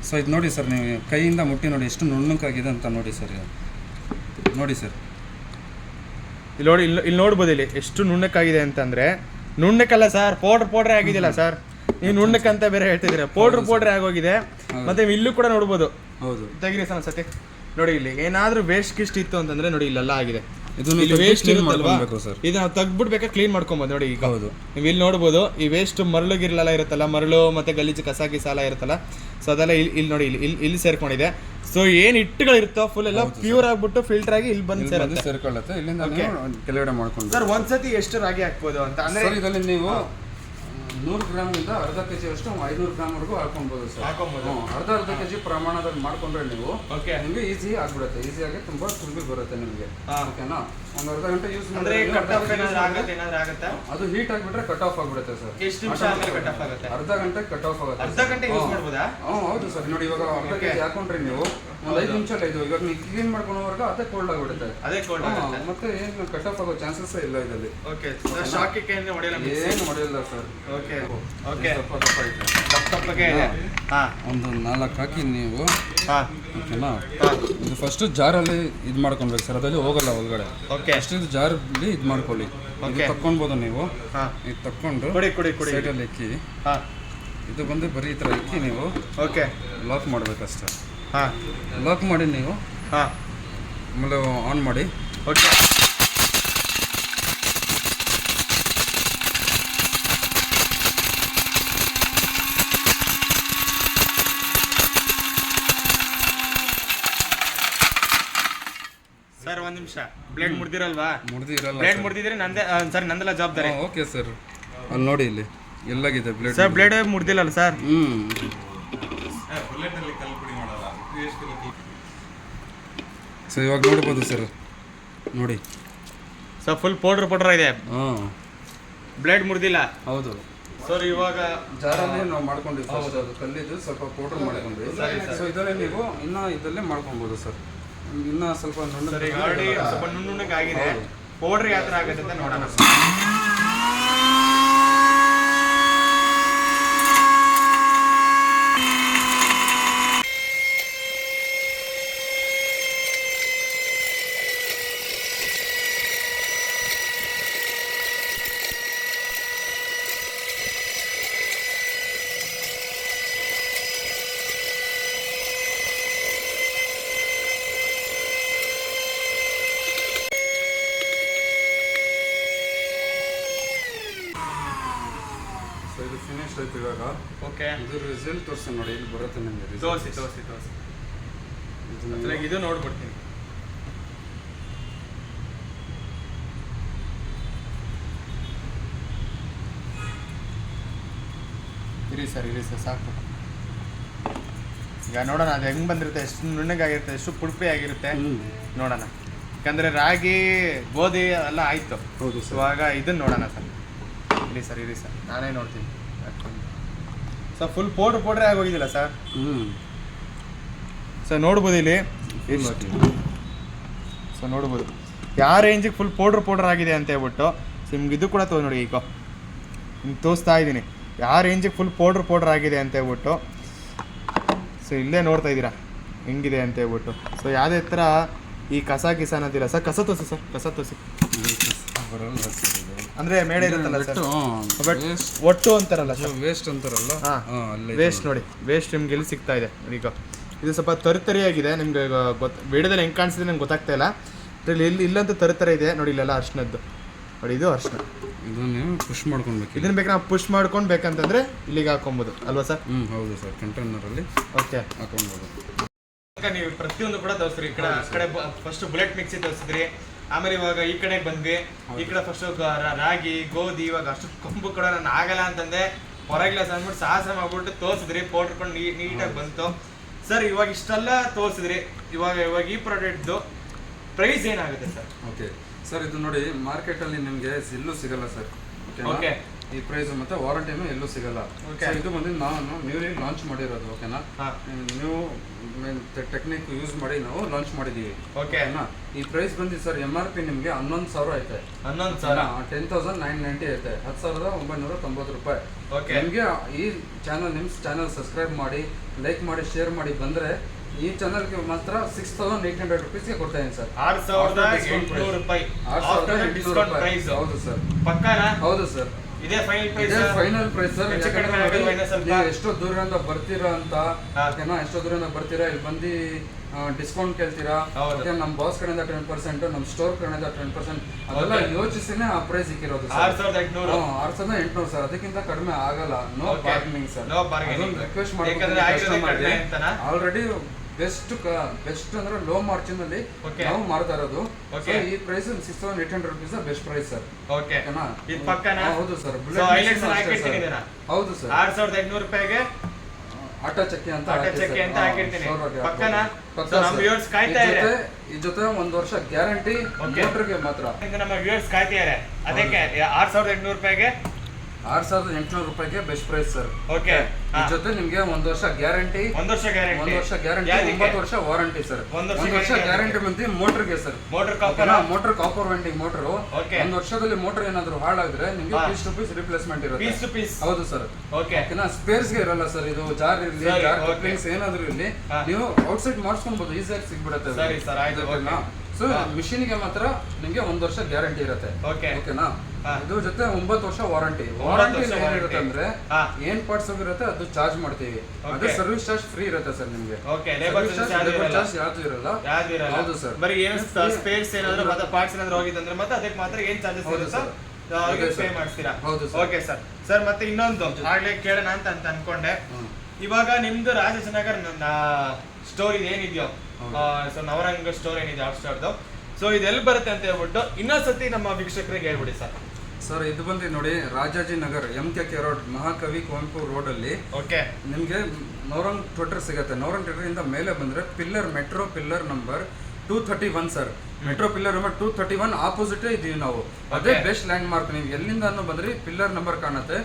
ಸೊ ಇದು ನೋಡಿ ಸರ್, ನೀವು ಕೈಯಿಂದ ಮುಟ್ಟಿ ನೋಡಿ ಎಷ್ಟು ನುಣ್ಣಕ್ಕಾಗಿದೆ ಅಂತ ನೋಡಿ ಸರ್. ನೋಡಿ ಸರ್, ಇಲ್ಲಿ ನೋಡ್ಬೋದು ಇಲ್ಲಿ ಎಷ್ಟು ನುಣ್ಣಕ್ಕಾಗಿದೆ ಅಂತಂದ್ರೆ. ನುಣ್ಣಕ್ಕಲ್ಲ ಸರ್, ಪೌಡ್ರೇ ಆಗಿದಿಲ್ಲ ಸರ್. ನೀವು ನುಣ್ಣಕ್ಕಂತ ಬೇರೆ ಹೇಳ್ತಿದ್ದೀರಾ, ಪೌಡ್ರೇ ಆಗೋಗಿದೆ. ಮತ್ತೆ ಇಲ್ಲೂ ಕೂಡ ನೋಡ್ಬೋದು. ಹೌದು, ತೆಗಿರಿ ಸರ್ ಒಂದ್ಸತಿ ನೋಡಿ. ಇಲ್ಲಿ ಏನಾದ್ರೂ ವೇಸ್ಟ್ ಗಿಸ್ಟ್ ಇತ್ತು ಅಂತಂದ್ರೆ ನೋಡಿ ಇಲ್ಲೆಲ್ಲ ಆಗಿದೆ. ಇದು ವೇಸ್ಟ್ ಇರುತ್ತಲ್ವಾ, ಇದು ನಾವು ತೆಗ್ಬಿಡ್ಬೇಕಾ ಕ್ಲೀನ್ ಮಾಡ್ಕೊಬೋದು ನೋಡಿ. ಈಗ ಹೌದು, ನೀವು ಇಲ್ಲಿ ನೋಡ್ಬೋದು ಈ ವೇಸ್ಟ್ ಮರಳು ಗಿರಲೆಲ್ಲ ಇರುತ್ತಲ್ಲ, ಮರಳು ಮತ್ತೆ ಗಲೀಜು ಕಸ ಗಿಸಾಲ ಇರುತ್ತಲ್ಲ. ಸೊ ಅದೆಲ್ಲ ಇಲ್ಲಿ ನೋಡಿ, ಇಲ್ಲಿ ಸೇರ್ಕೊಂಡಿದೆ. ಸೊ ಏನ್ ಹಿಟ್ಟುಗಳಿರುತ್ತೋ ಫುಲ್ ಎಲ್ಲ ಪ್ಯೂರ್ ಆಗ್ಬಿಟ್ಟು ಫಿಲ್ಟರ್ ಆಗಿ ಇಲ್ಲಿ ಬಂದು ಸೇರ್ಕೊಳ್ಳುತ್ತೆ. ಇಲ್ಲಿಂದ ಕೆಳಗಡೆ ಮಾಡ್ಕೊಂಡು ಸರ್ ಒಂದ್ಸತಿ ಎಷ್ಟು ರಾಗಿ ಹಾಕ್ಬೋದು ಅಂತ ಅಂದ್ರೆ ಇದರಲ್ಲಿ ನೀವು 100 ಗ್ರಾಮಿಂದ ಅರ್ಧ kg ಅಷ್ಟು 500 ಗ್ರಾಮ್ವರೆಗೂ ಹಾಕೊಬಹುದು ಸರ್. ಅರ್ಧ kg ಪ್ರಮಾಣದಲ್ಲಿ ಮಾಡ್ಕೊಂಡ್ರೆ ನೀವು ನಿಮಗೆ ಈಸಿ ಆಗ್ಬಿಡುತ್ತೆ. ಈಸಿಯಾಗಿ ತುಂಬಾ ತುಂಬಿ ಬರುತ್ತೆ ನಿಮಗೆ. ಓಕೆನಾ, ಒಂದು ಅರ್ಧ ಗಂಟೆ ಯೂಸ್ ಮಾಡಿದ್ರೆ ಅದು ಹೀಟ್ ಆಗಿಬಿಟ್ರೆ ಕಟ್ ಆಫ್ ಆಗ್ಬಿಡುತ್ತೆ ಸರ್. ಎಷ್ಟು ನಿಮಿಷ ಆದ್ಮೇಲೆ ಕಟ್ ಆಫ್ ಆಗುತ್ತೆ? ಅರ್ಧ ಗಂಟೆ ಕಟ್ ಆಫ್ ಆಗುತ್ತೆ. ಅರ್ಧ ಗಂಟೆ ಯೂಸ್ ಮಾಡ್ಬೋದಾ? ಹೌದು ಸರ್. ನೋಡಿ ಇವಾಗ ಅರ್ಧ kg ಹಾಕೊಂಡ್ರೆ ನೀವು ಒಂದು 5 ನಿಮಿಷ ಇದು ಇವಾಗ ನೀವು ಕ್ಲೀನ್ ಮಾಡ್ಕೊಳ್ಳೋವಾಗ ಅದೇ ಕೋಲ್ಡ್ ಆಗ್ಬಿಡುತ್ತೆ. ಮತ್ತೆ ಏನು ಕಟ್ ಆಫ್ ಆಗೋ ಚಾನ್ಸಸ್ ಇಲ್ಲ ಇದರಲ್ಲಿ. ಏನು ಹೊಡೆಯಲ್ಲ ಸರ್. ಒಂದು 4 ಹಾಕಿ ನೀವು. ಓಕೆನಾ, ಇದು ಫಸ್ಟ್ ಜಾರಲ್ಲಿ ಇದು ಮಾಡ್ಕೊಳ್ಬೇಕು ಸರ್. ಅದಲ್ಲಿ ಹೋಗಲ್ಲ ಒಳಗಡೆ. ಅಷ್ಟು ಇದು ಜಾರಲ್ಲಿ ಇದು ಮಾಡ್ಕೊಳ್ಳಿ. ತಕ್ಕೊಳ್ಬೋದು ನೀವು. ಇದು ತಕ್ಕೊಂಡು ಸೈಡಲ್ಲಿ ಇಕ್ಕಿ. ಇದು ಬಂದು ಬರೀ ಈ ಥರ ಇಕ್ಕಿ ನೀವು ಲಾಕ್ ಮಾಡ್ಬೇಕಷ್ಟೇ. ಲಾಕ್ ಮಾಡಿ ನೀವು ಆಮೇಲೆ ಆನ್ ಮಾಡಿ. ಸರ್ ಒಂದ್ ನಿಮಿಷ ಬ್ಲೇಡ್ ಮುರ್ದಿರಲ್ವಾ? ಮುರಿದಿರಲ್ಲ. ಬ್ಲೇಡ್ ಮುರ್ದಿದ್ರೆ ನಂದೇ ಸರ್, ನಂದೆಲ್ಲ ಜವಾಬ್ದಾರಿ. ಓಕೆ ಸರ್, ಅಲ್ಲಿ ನೋಡಿ ಇಲ್ಲಿ ಎಲ್ಲಾಗಿದೆ ಬ್ಲೇಡ್. ಸರ್ ಬ್ಲೇಡ್ ಮುರ್ದಿಲ್ಲ ಸರ್? ಸೊ ಇವಾಗ ನೋಡ್ಬೋದು ಸರ್, ನೋಡಿ ಸರ್ ಫುಲ್ ಪೌಡ್ರ್ ಇದೆ. ಬ್ಲೇಡ್ ಮುರ್ದಿಲ್ಲ. ಹೌದು ಸರ್ ಇವಾಗ ಜಾರಲ್ಲಿ ನಾವು ಮಾಡ್ಕೊಂಡಿದ್ವಿ ಫಸ್ಟ್, ಅದು ಕಲ್ಲಿದ್ದು ಸ್ವಲ್ಪ ಪೌಡರ್ ಮಾಡ್ಕೊಂಡ್ವಿ. ಸೊ ಇದರಲ್ಲಿ ನೀವು ಇನ್ನ ಇದರಲ್ಲೇ ಮಾಡ್ಕೊಬೋದು ಸರ್, ಇನ್ನ ಸ್ವಲ್ಪ ಸ್ವಲ್ಪ ನುಣ್ಣಗೆ ಆಗಿದೆ. ಪೌಡ್ರ್ ಯಾವ ಥರ ಆಗುತ್ತೆ ಅಂತ ನೋಡೋಣ. ಸೊ ಇದು ಫಿನಿಶ್ ಆಯ್ತು ಇವಾಗ. ಓಕೆ, ಇದು ರಿಸಲ್ಟ್ ತೋರಿಸಿ ನೋಡಿ, ಇಲ್ಲಿ ಬರುತ್ತೆ ನಿಮಗೆ. ತೋರಿಸಿ ಇದು ನೋಡ್ಬಿಡ್ತೀನಿ. ಇರಿ ಸರ್ ಸಾಕು. ಈಗ ನೋಡೋಣ ಅದು ಹೆಂಗೆ ಬಂದಿರುತ್ತೆ, ಎಷ್ಟು ನುಣ್ಣಗಾಗಿರುತ್ತೆ, ಎಷ್ಟು ಪುಡ್ಪಿ ಆಗಿರುತ್ತೆ ನೋಡೋಣ. ಯಾಕಂದರೆ ರಾಗಿ ಗೋಧಿ ಎಲ್ಲ ಆಯಿತು. ಹೌದು. ಇವಾಗ ಇದನ್ನು ನೋಡೋಣ ಸರ್. ಇರಿ ಸರ್ ನಾನೇ ನೋಡ್ತೀನಿ. ಸರ್ ಫುಲ್ ಪೌಡ್ರೇ ಆಗೋಗಿದ್ದಿಲ್ಲ ಸರ್? ಸರ್ ನೋಡ್ಬೋದು ಇಲ್ಲಿ ಎಷ್ಟು. ಸೊ ನೋಡ್ಬೋದು ಯಾವ ರೇಂಜಿಗೆ ಫುಲ್ ಪೌಡ್ರ್ ಆಗಿದೆ ಅಂತ ಹೇಳ್ಬಿಟ್ಟು. ಸೊ ನಿಮ್ಗೆ ಇದು ಕೂಡ ನೋಡಿ, ಈಗ ನಿಮ್ಗೆ ತೋರಿಸ್ತಾ ಇದ್ದೀನಿ ಯಾವ ರೇಂಜಿಗೆ ಫುಲ್ ಪೌಡ್ರ್ ಆಗಿದೆ ಅಂತ ಹೇಳ್ಬಿಟ್ಟು. ಸೊ ಇಲ್ಲೇ ನೋಡ್ತಾ ಇದ್ದೀರಾ ಹೆಂಗಿದೆ ಅಂತ ಹೇಳ್ಬಿಟ್ಟು. ಸೊ ಯಾವುದೇ ಥರ ಈ ಕಸ ಅನ್ನೋದಿಲ್ಲ ಸರ್. ಕಸ ತೋರಿಸಿ ಅಂದರೆ ಮೇಡೆ ಇರುತ್ತಲ್ಲ ಸರ್, ಬಟ್ ಒಟ್ಟು ಅಂತಾರಲ್ಲ ಸರ್, ವೇಸ್ಟ್ ಅಂತಾರಲ್ಲ. ವೇಸ್ಟ್ ನೋಡಿ, ವೇಸ್ಟ್ ನಿಮ್ಗೆ ಎಲ್ಲಿ ಸಿಗ್ತಾ ಇದೆ ಈಗ. ಇದು ಸ್ವಲ್ಪ ತರಿತರಿಯಾಗಿದೆ ನಿಮ್ಗೆ ವಿಡಿಯೋದಲ್ಲಿ ಹೆಂಗೆ ಕಾಣಿಸಿದೆ ನಂಗೆ ಗೊತ್ತಾಗ್ತಾ ಇಲ್ಲ. ಇದರಲ್ಲಿ ಇಲ್ಲಂತೂ ತರಿತರ ಇದೆ ನೋಡಿ, ಇಲ್ಲೆಲ್ಲ ಅರ್ಶಿನದ್ದು ನೋಡಿ, ಇದು ಅರ್ಶಿನ. ಇದನ್ನು ಪುಷ್ ಮಾಡ್ಕೊಳ್ಬೇಕು. ಇದನ್ನ ಬೇಕಾದ್ರೆ ನಾವು ಪುಷ್ ಮಾಡ್ಕೊಂಡು ಬೇಕಂತಂದ್ರೆ ಇಲ್ಲಿಗೆ ಹಾಕೊಬೋದು ಅಲ್ವಾ ಸರ್? ಹೌದು ಸರ್, ಕಂಟೈನರಲ್ಲಿ ಓಕೆ ಹಾಕೊಬೋದು. ನೀವು ಪ್ರತಿಯೊಂದು ಕೂಡ ತೋರಿಸ್ರಿ. ಈ ಕಡೆ ಫಸ್ಟ್ ಬುಲೆಟ್ ಮಿಕ್ಸಿ ತೋರಿಸಿದ್ರಿ, ಆಮೇಲೆ ಇವಾಗ ಈ ಕಡೆ ಬಂದ್ವಿ. ಈ ಕಡೆ ಫಸ್ಟ್ ರಾಗಿ ಗೋಧಿ, ಇವಾಗ ಅಷ್ಟು ಕೊಂಬು ಕೂಡ ನಾನು ಆಗಲ್ಲ ಅಂತಂದೆ ಹೊರಗಿಲ್ಲ ಅಂದ್ಬಿಟ್ಟು ಸಾಹಸ ಮಾಡ್ಬಿಟ್ಟು ತೋರಿಸಿದ್ರಿ. ಪೌಡ್ರ್ ಕೊಂಡು ನೀಟಾಗಿ ಬಂತು ಸರ್. ಇವಾಗ ಇಷ್ಟೆಲ್ಲ ತೋರಿಸಿದ್ರಿ, ಇವಾಗ ಈ ಪ್ರಾಡಕ್ಟ್ದು ಪ್ರೈಸ್ ಏನಾಗುತ್ತೆ ಸರ್? ಓಕೆ ಸರ್, ಇದು ನೋಡಿ ಮಾರ್ಕೆಟಲ್ಲಿ ನಿಮಗೆ ಎಲ್ಲೂ ಸಿಗಲ್ಲ ಸರ್. ಓಕೆ, ಈ ಪ್ರೈಸ್ ಮತ್ತೆ ವಾರಂಟಿನೂ ಎಲ್ಲೂ ಸಿಗಲ್ಲ. ಇದು ಬಂದು ನಾನು ನ್ಯೂಲಿ ಲಾಂಚ್ ಮಾಡಿರೋದು. ಓಕೆನಾ, ನ್ಯೂ ಟೆಕ್ನಿಕ್ ಯೂಸ್ ಮಾಡಿ ನಾವು ಲಾಂಚ್ ಮಾಡಿದೀವಿ. ಓಕೆನಾ. ಈ ಪ್ರೈಸ್ ಬಂದು ಸರ್ MRP ನಿಮಗೆ 11,000 ಐತೆ. 11,000 10,990 ಐತೆ. 10,990 ರೂಪಾಯಿ. ನಿಮಗೆ ಈ ನಿಮ್ಮ ಚಾನಲ್ ಸಬ್ಸ್ಕ್ರೈಬ್ ಮಾಡಿ, ಲೈಕ್ ಮಾಡಿ, ಶೇರ್ ಮಾಡಿ ಬಂದ್ರೆ ಈ ಚಾನಲ್ಗೆ ಮಾತ್ರ 6,800 ರುಪೀಸ್ಗೆ ಕೊಡ್ತಾ ಇದ್ದೀನಿ ಸರ್. 6,800 ರೂಪಾಯಿ ಡಿಸ್ಕೌಂಟ್ ಪ್ರೈಸ್. ಹೌದು ಸರ್, ಪಕ್ಕಾನಾ? ಹೌದು ಸರ್, ಇದೇ ಫೈನಲ್ ಪ್ರೈಸ್ ಸರ್. ಎಷ್ಟೋ ದೂರದಿಂದ ಬರ್ತೀರಾ ಅಂತ, ಎಷ್ಟೋ ದೂರದಿಂದ ಬರ್ತೀರಾ, ಇಲ್ಲಿ ಬಂದು ಡಿಸ್ಕೌಂಟ್ ಕೇಳ್ತೀರಾ. ನಮ್ಮ ಬಾಸ್ ಕಡೆಯಿಂದ 10%, ನಮ್ಮ ಸ್ಟೋರ್ ಕಡೆಯಿಂದ 10%, ಅದೆಲ್ಲ ಯೋಚಿಸಿನೇ ಆ ಪ್ರೈಸ್ ಇಕ್ಕಿರೋದು. 6,800 ಸರ್, ಅದಕ್ಕಿಂತ ಕಡಿಮೆ ಆಗಲ್ಲ. No bargaining sir. ರಿಕ್ವೆಸ್ಟ್ ಮಾಡಿ, ಆಲ್ರೆಡಿ ಬೆಸ್ಟ್ ಅಂದ್ರೆ ಲೋ ಮಾರ್ಜಿನ್ ಅಲ್ಲಿ ನಾವು ಮಾರ್ತಾ ಇರೋದು. ಈ price 6,800 rupees best price sir. ಓಕೆನಾ? ಹೌದು ಸರ್, ಹೌದು ಸರ್. 6,800 ರೂಪಾಯಿಗೆ ಆಟಾ ಚಕ್ಕಿ ಅಂತ ಹಾಕಿರ್ತೀನಿ. ಪಕ್ಕನಾ? ಈ ಜೊತೆ 1 ವರ್ಷ ಗ್ಯಾರಂಟಿ ಮೋಟರ್ಗೆ ಮಾತ್ರ. ನಮ್ಮ ವ್ಯೂವರ್ಸ್ ಕಾಯ್ತಾ ಇದ್ದಾರೆ, ಅದಕ್ಕೆ 6,800 ರೂಪಾಯಿಗೆ 6,800 ರೂಪಾಯಿಗೆ ಬೆಸ್ಟ್ ಪ್ರೈಸ್ ಸರ್. ಓಕೆ, ಈ ಜೊತೆ ನಿಮಗೆ 1 ವರ್ಷ ಗ್ಯಾರಂಟಿ, 1 ವರ್ಷ ಗ್ಯಾರಂಟಿ, 9 ವರ್ಷ ವಾರಂಟಿ ಸರ್. 1 ವರ್ಷ ಗ್ಯಾರಂಟಿ ಬಂದು ಮೋಟರ್ಗೆ sir. Motor copper winding motor. 1 ವರ್ಷದಲ್ಲಿ ಮೋಟರ್ ಏನಾದ್ರು ಹಾಳಾದ್ರೆ ನಿಮಗೆ ₹20 ರಿಪ್ಲೇಸ್ಮೆಂಟ್ ಇರುತ್ತೆ. ಹೌದು ಸರ್. ಓಕೆನಾ? ಸ್ಪೇರ್ಸ್ಗೆ ಇರಲ್ಲ ಸರ್. ಇದು ಜಾರ್ ಇರಲಿ, ಜಾರ್ ಕಪ್ಲಿಂಗ್ಸ್ ಏನಾದ್ರು ಇರಲಿ, ನೀವು ಔಟ್ಸೈಡ್ ಮಾಡಿಸ್ಕೊಬಹುದು, ಈಸಿಯಾಗಿ ಸಿಗ್ಬಿಡುತ್ತೆ. ಸೊ ಮಿಷಿನ್ಗೆ ಮಾತ್ರ ನಿಮಗೆ 1 ವರ್ಷ ಗ್ಯಾರಂಟಿ ಇರುತ್ತೆ. ಓಕೆನಾ? ಇದು ಜೊತೆ 9 ವರ್ಷ ವಾರಂಟಿ. ಏನಿರುತ್ತೆ ಅಂದ್ರೆ ಏನ್ ಪಾರ್ಟ್ಸ್ ಹೋಗಿರುತ್ತೆ ಅದು ಚಾರ್ಜ್ ಮಾಡ್ತೀವಿ. ಅದು ಸರ್ವಿಸ್ ಚಾರ್ಜ್ ಫ್ರೀ ಇರುತ್ತೆ ಸರ್ ನಿಮ್ಗೆ. ಲೇಬರ್ ಚಾರ್ಜ್ ಯಾವ್ದು ಇರಲ್ಲ. ಹೌದು ಸರ್. ಬರೀ ಏನು ಸ್ಪೇರ್ಸ್ ಏನಾದ್ರು ಮತ್ತೆ ಪಾರ್ಟ್ಸ್ ಏನಾದ್ರು ಹೋಗಿದ್ರೆ ಮತ್ತೆ ಅದಕ್ಕೆ ಮಾತ್ರ ಏನ್ ಚಾರ್ಜಸ್ ಇರುತ್ತೆ ಪೇ ಮಾಡ್ತೀರಾ? ಹೌದು ಸರ್. Okay sir. ಸರ್ ಮತ್ತೆ ಇನ್ನೊಂದು ಆಗ್ಲೇ ಕೇಳೋಣ ಅಂತ ಅನ್ಕೊಂಡೆ. ಇವಾಗ ನಿಮ್ದು ರಾಜಾಜಿನಗರ್ ಸ್ಟೋರ್ ಏನಿದೆಯೋ, ಸೊ ನವರಂಗ ಸ್ಟೋರ್ ಏನಿದೆ ಹಾಟ್ಸ್ಟಾರ್ದು, ಸೊ ಸೊ ಇದೆಲ್ಲಿ ಬರುತ್ತೆ ಅಂತ ಹೇಳ್ಬಿಟ್ಟು ಇನ್ನೊಂದ್ಸತಿ ನಮ್ಮ ವೀಕ್ಷಕರಿಗೆ ಹೇಳ್ಬಿಡಿ ಸರ್. ಸರ್ ಇದು ಬಂದು ನೋಡಿ ರಾಜಾಜಿನಗರ್ MKK ರೋಡ್ ಮಹಾಕವಿ ಕುವೆಂಪು ರೋಡ್ ಅಲ್ಲಿ ಓಕೆ ನಿಮ್ಗೆ ನೌರಂಗ್ ಥಿಯೇಟರ್ ಸಿಗುತ್ತೆ. ನೌರಂಗ್ ಥಿಯೇಟರ್ ಇಂದ ಮೇಲೆ ಬಂದ್ರೆ metro pillar number 231 sir. Metro pillar number 231 opposite ಇದೀವಿ ನಾವು. ಅದೇ ಬೆಸ್ಟ್ ಲ್ಯಾಂಡ್ ಮಾರ್ಕ್. ನೀವು ಎಲ್ಲಿಂದ ಬಂದ್ರಿ ಪಿಲ್ಲರ್ ನಂಬರ್ ಕಾಣುತ್ತೆ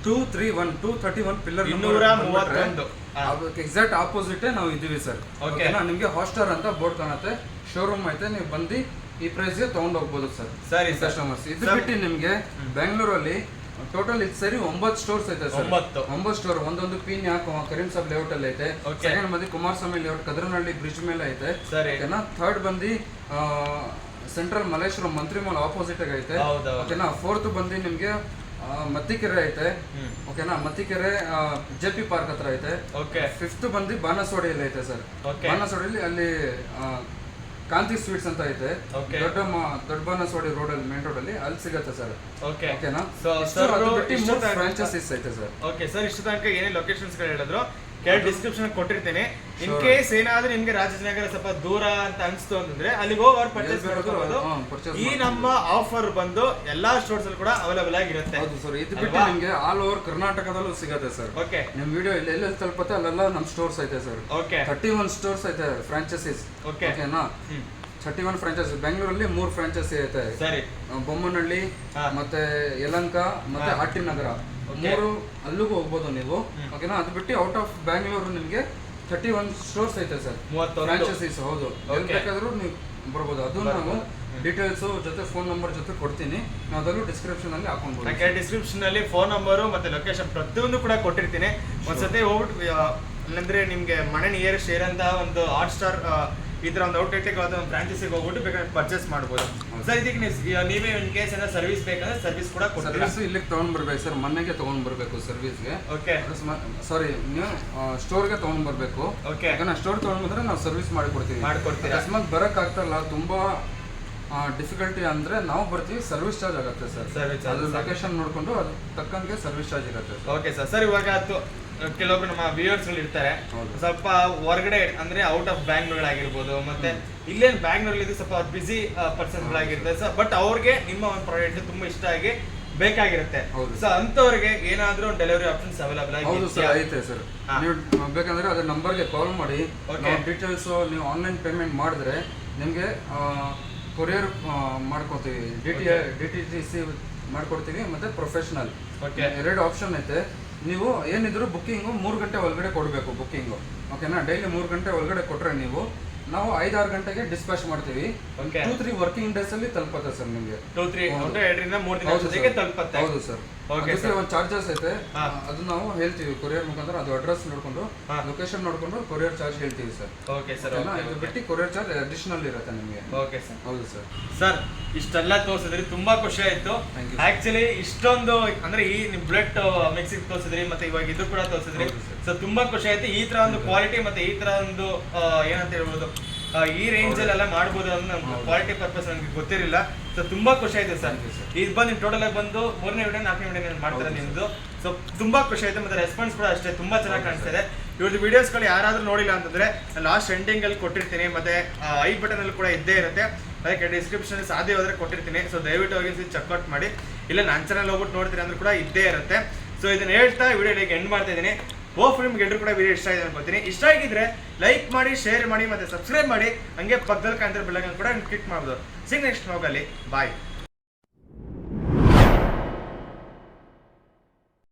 231 ಪಿಲ್ಲರ್ ಎಕ್ಸಾಕ್ಟ್ ಆಪೋಸಿಟ್ ನಾವು ಇದೀವಿ ಸರ್. ಓಕೆನಾ? ನಿಮ್ಗೆ ಹಾಟ್ಸ್ಟಾರ್ ಅಂತ ಬೋರ್ಡ್ ಕಾಣುತ್ತೆ, ಶೋರೂಮ್ ಐತೆ, ನೀವು ಬಂದು ಈ ಪ್ರೈಸ್ ಗೆ ತಗೊಂಡ್ ಹೋಗ್ಬೋದು ಸರ್. ಸರಿ ಕಸ್ಟಮರ್ಸ್. ಇದು ಬಿಟ್ಟು ನಿಮ್ಗೆ ಬೆಂಗಳೂರಲ್ಲಿ ಟೋಟಲ್ ಇದು ಸರಿ 9 ಸ್ಟೋರ್ಸ್ ಐತೆ ಸರ್. 9 ಸ್ಟೋರ್. ಒಂದೊಂದು ಪೀನ್ಯಾ ಕರೀಂ ಸಾಬ್ ಲೇಔಟ್ ಅಲ್ಲಿ ಐತೆ. ಸೆಕೆಂಡ್ ಬಂದು ಕುಮಾರಸ್ವಾಮಿ ಲೇಔಟ್ ಕದ್ರನಹಳ್ಳಿ ಬ್ರಿಡ್ಜ್ ಮೇಲೆ ಐತೆ. ಓಕೆನಾ? ಥರ್ಡ್ ಬಂದು ಸೆಂಟ್ರಲ್ ಮಲ್ಲೇಶ್ವರಂ ಮಂತ್ರಿ ಮಾಲ್ ಆಪೋಸಿಟ್ ಆಗಿ ಐತೆ. ಓಕೆನಾ? ಫೋರ್ತ್ ಬಂದು ನಿಮ್ಗೆ ಮತ್ತಿಕೆರೆ ಐತೆ. ಓಕೆನಾ? ಮತ್ತಿಕೆರೆ JP ಪಾರ್ಕ್ ಹತ್ರ ಐತೆ. ಫಿಫ್ತ್ ಬಂದು ಬಾನಸವಾಡಿಯಲ್ಲಿ ಐತೆ ಸರ್. ಬಾನಸವಾಡಿಯಲ್ಲಿ ಅಲ್ಲಿ ಕಾಂತಿ ಸ್ವೀಟ್ಸ್ ಅಂತ ಐತೆ. ದೊಡ್ಡ ಬಾನಸವಾಡಿ ರೋಡ್ ಅಲ್ಲಿ ಮೇನ್ ರೋಡ್ ಅಲ್ಲಿ ಅಲ್ಲಿ ಸಿಗುತ್ತೆ ಸರ್. ಓಕೆನಾ? ಫ್ರಾಂಚೈಸೀಸ್ ಐತೆ ಸರ್. ಓಕೆ ಸರ್, ಇಷ್ಟು ತನಕ ಏನೇ ಲೊಕೇಶನ್ಸ್ ಗಳು ಹೇಳಿದ್ರು ಡಿಸ್ಕ್ರಿಪ್ಷನ್ ಕೊಟ್ಟಿರ್ತೇನೆ. ಇನ್ ಕೇಸ್ ಏನಾದ್ರೂ ನಿಮ್ಗೆ ರಾಜಾಜಿನಗರ ಸ್ವಲ್ಪ ದೂರ ಅಂತ ಅನ್ಸ್ತು ಅಂತಂದ್ರೆ ಅಲ್ಲಿಗೆ ಹೋಗಿ ಅವ್ರು ಪರ್ಚೇಸ್ ಮಾಡ್ಕೋಬಹುದು. ಈ ನಮ್ಮ ಆಫರ್ ಬಂದು ಎಲ್ಲಾ ಸ್ಟೋರ್ಸ್ ಅಲ್ಲಿ ಕೂಡ ಅವೈಲೇಬಲ್ ಆಗಿರುತ್ತೆ. ಹೌದು ಸರ್. ಇದು ಬಿಟ್ಟು ನಿಮ್ಗೆ ಆಲ್ ಓವರ್ ಕರ್ನಾಟಕದಲ್ಲೂ ಸಿಗುತ್ತೆ ಸರ್. ಓಕೆ. ನಿಮ್ ವಿಡಿಯೋ ಎಲ್ಲೆಲ್ಲಿ ತಲುಪುತ್ತೆ ಅಲ್ಲೆಲ್ಲ ನಮ್ ಸ್ಟೋರ್ಸ್ ಐತೆ ಸರ್. ಓಕೆ. 31 ಸ್ಟೋರ್ಸ್ ಐತೆ ಫ್ರಾಂಚೈಸೀಸ್. ಓಕೆನಾ? 31 ಫ್ರಾಂಚೈಸಿ. ಬೆಂಗಳೂರಲ್ಲಿ 3 ಫ್ರಾಂಚೈಸಿ ಐತೆ. ಸರಿ. ಬೊಮ್ಮನಹಳ್ಳಿ ಮತ್ತೆ ಯಲಹಂಕ ಮತ್ತೆ ಆಟಿನಗರ 3 ಅಲ್ಲಿಗೂ ಹೋಗ್ಬೋದು ನೀವು. ಓಕೆನಾ? ಅದು ಬಿಟ್ಟು ಔಟ್ ಆಫ್ ಬ್ಯಾಂಗ್ಳೂರು ನಿಮ್ಗೆ 31 ಸ್ಟೋರ್ಸ್ ಐತೆ ಸರ್. ಫ್ರಾಂಚೈಸೀಸ್. ಹೌದು. ಎಲ್ಲಿ ಬೇಕಾದ್ರೂ ನೀವು ಬರ್ಬೋದು. ಅದು ನಾವು ಡೀಟೇಲ್ಸ್ ಜೊತೆ ಫೋನ್ ನಂಬರ್ ಜೊತೆ ಕೊಡ್ತೀನಿ. ನಾವು ಅದನ್ನು ಡಿಸ್ಕ್ರಿಪ್ಷನ್ ಅಲ್ಲಿ ಹಾಕೊಂಡ್ಬೋದು. ಡಿಸ್ಕ್ರಿಪ್ಷನ್ ಅಲ್ಲಿ ಫೋನ್ ನಂಬರು ಮತ್ತೆ ಲೊಕೇಶನ್ ಪ್ರತಿಯೊಂದು ಕೂಡ ಕೊಟ್ಟಿರ್ತೀನಿ. ಒಂದ್ಸತಿ ಹೋಗ್ಬಿಟ್ಟು ಅಂದ್ರೆ ನಿಮ್ಗೆ ಮನೆ ನಿಯರೆಸ್ಟ್ ಇರೋಂತ ಒಂದು ಹಾಟ್ಸ್ಟಾರ್ ಈ ತರ ಒಂದು ಔಟ್ಲೆಟ್ ಒಂದು ಫ್ರಾಂಚೈಸಿಗೆ ಹೋಗ್ಬಿಟ್ಟು ಬೇಕಾದ್ರೆ ಪರ್ಚೇಸ್ ಮಾಡ್ಬೋದು ಸರ್. ಇದಕ್ಕೆ ನೀವೇ ಇನ್ ಕೇಸ್ ಏನೋ ಸರ್ವಿಸ್ ಬೇಕಂದ್ರೆ ಸರ್ವಿಸ್ ಕೂಡ ಕೊಡ್ತೀರಾ? ಸರ್ವಿಸ್ ಇಲ್ಲಿಗೆ ತಗೊಂಡ್ ಬರ್ಬೇಕು ಸರ್. ಮನೆಗೆ ತಗೊಂಡ್ ಬರ್ಬೇಕು ಸರ್ವಿಸ್ಗೆ. ಓಕೆ. ಸಾರಿ, ನೀವು ಸ್ಟೋರ್ಗೆ ತಗೊಂಡ್ ಬರ್ಬೇಕು. ಓಕೆ. ಸ್ಟೋರ್ ತಗೊಂಡ್ ಬಂದ್ರೆ ನಾವು ಸರ್ವಿಸ್ ಮಾಡ್ಕೊಡ್ತೀವಿ. ಅಕಸ್ಮಾತ್ ಬರಕ್ ಆಗ್ತಲ್ಲ, ತುಂಬಾ ಡಿಫಿಕಲ್ಟಿ ಅಂದ್ರೆ ನಾವು ಬರ್ತೀವಿ, ಸರ್ವಿಸ್ ಚಾರ್ಜ್ ಆಗುತ್ತೆ ಸರ್. ಅದು ಲೊಕೇಶನ್ ನೋಡ್ಕೊಂಡು ಅದು ತಕ್ಕಂಗೆ ಸರ್ವಿಸ್ ಚಾರ್ಜ್ ಇರುತ್ತೆ. Okay sir. ಸರ್ ಇವಾಗ ಕೆಲವೊಬ್ರು ನಮ್ಮ ವ್ಯೂವರ್ಸ್ ಗಳು ಇರ್ತಾರೆ, ಸ್ವಲ್ಪ ಹೊರಗಡೆ ಅಂದ್ರೆ ಔಟ್ ಆಫ್ ಬ್ಯಾಂಗ್ಳೂರ್ಗಳಾಗಿರ್ಬೋದು, ಮತ್ತೆ ಇಲ್ಲೇನು ಬ್ಯಾಂಗ್ಳೂರಲ್ಲಿ ಸ್ವಲ್ಪ ಬಿಸಿ ಪರ್ಸನ್ ಗಳಾಗಿರ್ತಾರೆ ಸರ್. ಬಟ್ ಅವ್ರಿಗೆ ನಿಮ್ಮ ಒಂದು ಪ್ರಾಡಕ್ಟ್ ತುಂಬಾ ಇಷ್ಟ ಆಗಿ ಬೇಕಾಗಿರುತ್ತೆ. ಸೊ ಅಂತವ್ರಿಗೆ ಏನಾದ್ರೂ ಡೆಲಿವರಿ ಆಪ್ಷನ್ಸ್ ಅವೈಲೇಬಲ್ ಐತೆ ಸರ್. ನೀವು ಬೇಕಂದ್ರೆ ಅದ್ರ ನಂಬರ್ಗೆ ಕಾಲ್ ಮಾಡಿ ಡೀಟೇಲ್ಸ್ ನೀವು ಆನ್ಲೈನ್ ಪೇಮೆಂಟ್ ಮಾಡಿದ್ರೆ ನಿಮ್ಗೆ ಕೊರಿಯರ್ ಮಾಡ್ಕೊತೀವಿ. DTC ಮಾಡ್ಕೊಡ್ತೀವಿ ಮತ್ತೆ ಪ್ರೊಫೆಷನಲ್ 2 ಆಪ್ಷನ್ ಐತೆ. ನೀವು ಏನಿದ್ರು ಬುಕ್ಕಿಂಗು 3 ಗಂಟೆ ಒಳಗಡೆ ಕೊಡಬೇಕು ಬುಕ್ಕಿಂಗು. ಓಕೆನಾ? ಡೈಲಿ 3 ಗಂಟೆ ಒಳಗಡೆ ಕೊಟ್ರೆ ನೀವು ನಾವು 5-6 ಗಂಟೆಗೆ ಡಿಸ್ಪ್ಯಾಚ್ ಮಾಡ್ತೀವಿ. 2-3 ವರ್ಕಿಂಗ್ ಡೇಸ್ ಅಲ್ಲಿ ತಲುಪುತ್ತೆ ಸರ್ ನಿಮಗೆ. 2-3 ದಿನ ತಲುಪುತ್ತೆ. ಹೌದು ಸರ್. ಅದಕ್ಕೆ ಒಂದು ಚಾರ್ಜಸ್ ಐತೆ, ಅದು ನಾವು ಹೇಳ್ತೀವಿ ಕೊರಿಯರ್ ಮುಖಾಂತರ. ಅದು ಅಡ್ರೆಸ್ ನೋಡ್ಕೊಂಡು ಲೊಕೇಶನ್ ನೋಡ್ಕೊಂಡು ಕೊರಿಯರ್ ಚಾರ್ಜ್ ಹೇಳ್ತೀವಿ ಸರ್. Okay sir. ಇದು ಬಿಟ್ಟು ಕೊರಿಯರ್ ಚಾರ್ಜ್ ಅಡಿಷನಲ್ ಇರುತ್ತೆ ನಿಮಗೆ. Okay sir. ಹೌದು ಸರ್. ಸರ್ ಇಷ್ಟೆಲ್ಲ ತೋರಿಸಿದ್ರಿ, ತುಂಬಾ ಖುಷಿ ಆಯ್ತು. ಆಕ್ಚುಲಿ ಇಷ್ಟೊಂದು ಅಂದ್ರೆ ಈ ನಿಮ್ ಬ್ಲಡ್ ಮಿಕ್ಸಿಂಗ್ ತೋರಿಸಿದ್ರಿ, ಮತ್ತೆ ಇವಾಗ ಇದು ಕೂಡ ತೋರಿಸಿದ್ರಿ. ಸೊ ತುಂಬಾ ಖುಷಿ ಆಯ್ತು. ಈ ತರ ಒಂದು ಕ್ವಾಲಿಟಿ ಮತ್ತೆ ಈ ತರ ಒಂದು ಏನಂತ ಹೇಳ್ಬೋದು, ಈ ರೇಂಜ್ ಅಲ್ಲೆಲ್ಲ ಮಾಡ್ಬೋದು ಅನ್ನೋ ಕ್ವಾಲಿಟಿ ಪರ್ಪಸ್ ನನಗೆ ಗೊತ್ತಿರಲಿಲ್ಲ. ಸೊ ತುಂಬಾ ಖುಷಿ ಆಯ್ತು ಸರ್. ಇದು ಬಂದು ಟೋಟಲ್ ಆಗಿ ಬಂದು 3ನೇ ವಿಡಿಯೋ 4ನೇ ವಿಡಿಯೋ ಮಾಡ್ತಾರೆ ನಿಮ್ದು. ಸೊ ತುಂಬಾ ಖುಷಿ ಆಯ್ತು. ಮತ್ತೆ ರೆಸ್ಪಾನ್ಸ್ ಕೂಡ ಅಷ್ಟೇ ತುಂಬಾ ಚೆನ್ನಾಗಿ ಕಾಣಿಸ್ತಾ ಇದೆ. ಇವ್ರದ್ದು ವಿಡಿಯೋಸ್ಗಳು ಯಾರಾದ್ರೂ ನೋಡಿಲ್ಲ ಅಂತಂದ್ರೆ ಲಾಸ್ಟ್ ಎಂಡಿಂಗ್ ಅಲ್ಲಿ ಕೊಟ್ಟಿರ್ತೀನಿ, ಮತ್ತೆ ಐ ಬಟನ್ ಅಲ್ಲಿ ಕೂಡ ಇದ್ದೇ ಇರುತ್ತೆ. ಅದಕ್ಕೆ ಡಿಸ್ಕ್ರಿಪ್ಷನ್ ಸಾಧ್ಯ ಹೋದ್ರೆ ಕೊಟ್ಟಿರ್ತೀನಿ. ಸೊ ದಯವಿಟ್ಟು ಹೋಗಿ ಚೆಕ್ಔಟ್ ಮಾಡಿ. ಇಲ್ಲ ನನ್ನ ಚಾನಲ್ ಹೋಗ್ಬಿಟ್ಟು ನೋಡ್ತೀರಿ ಅಂದ್ರೆ ಕೂಡ ಇದ್ದೇ ಇರುತ್ತೆ. ಸೊ ಇದನ್ನ ಹೇಳ್ತಾ ವಿಡಿಯೋ ಎಂಡ್ ಮಾಡ್ತಾ ಇದ್ದೀನಿ. ಹೋಪ್ಫುಲಿ ನಿಮ್ಗೆ ಎಲ್ಲರೂ ಕೂಡ ವಿಡಿಯೋ ಇಷ್ಟ ಆಗಿದೆ ಅನ್ಕೋತೀನಿ. ಇಷ್ಟ ಆಗಿದ್ರೆ ಲೈಕ್ ಮಾಡಿ, ಶೇರ್ ಮಾಡಿ, ಮತ್ತೆ ಸಬ್ಸ್ಕ್ರೈಬ್ ಮಾಡಿ. ಹಂಗೆ ಪಕ್ಕದಲ್ಲಿ ಕಾಣ್ತಿರೋ ಬೆಲ್ ಐಕಾನ್ ಕೂಡ ಕ್ಲಿಕ್ ಮಾಡ್ಬೋದು. ಸಿಗ್ ನೆಕ್ಸ್ಟ್ ಹೋಗಲಿ. ಬಾಯ್.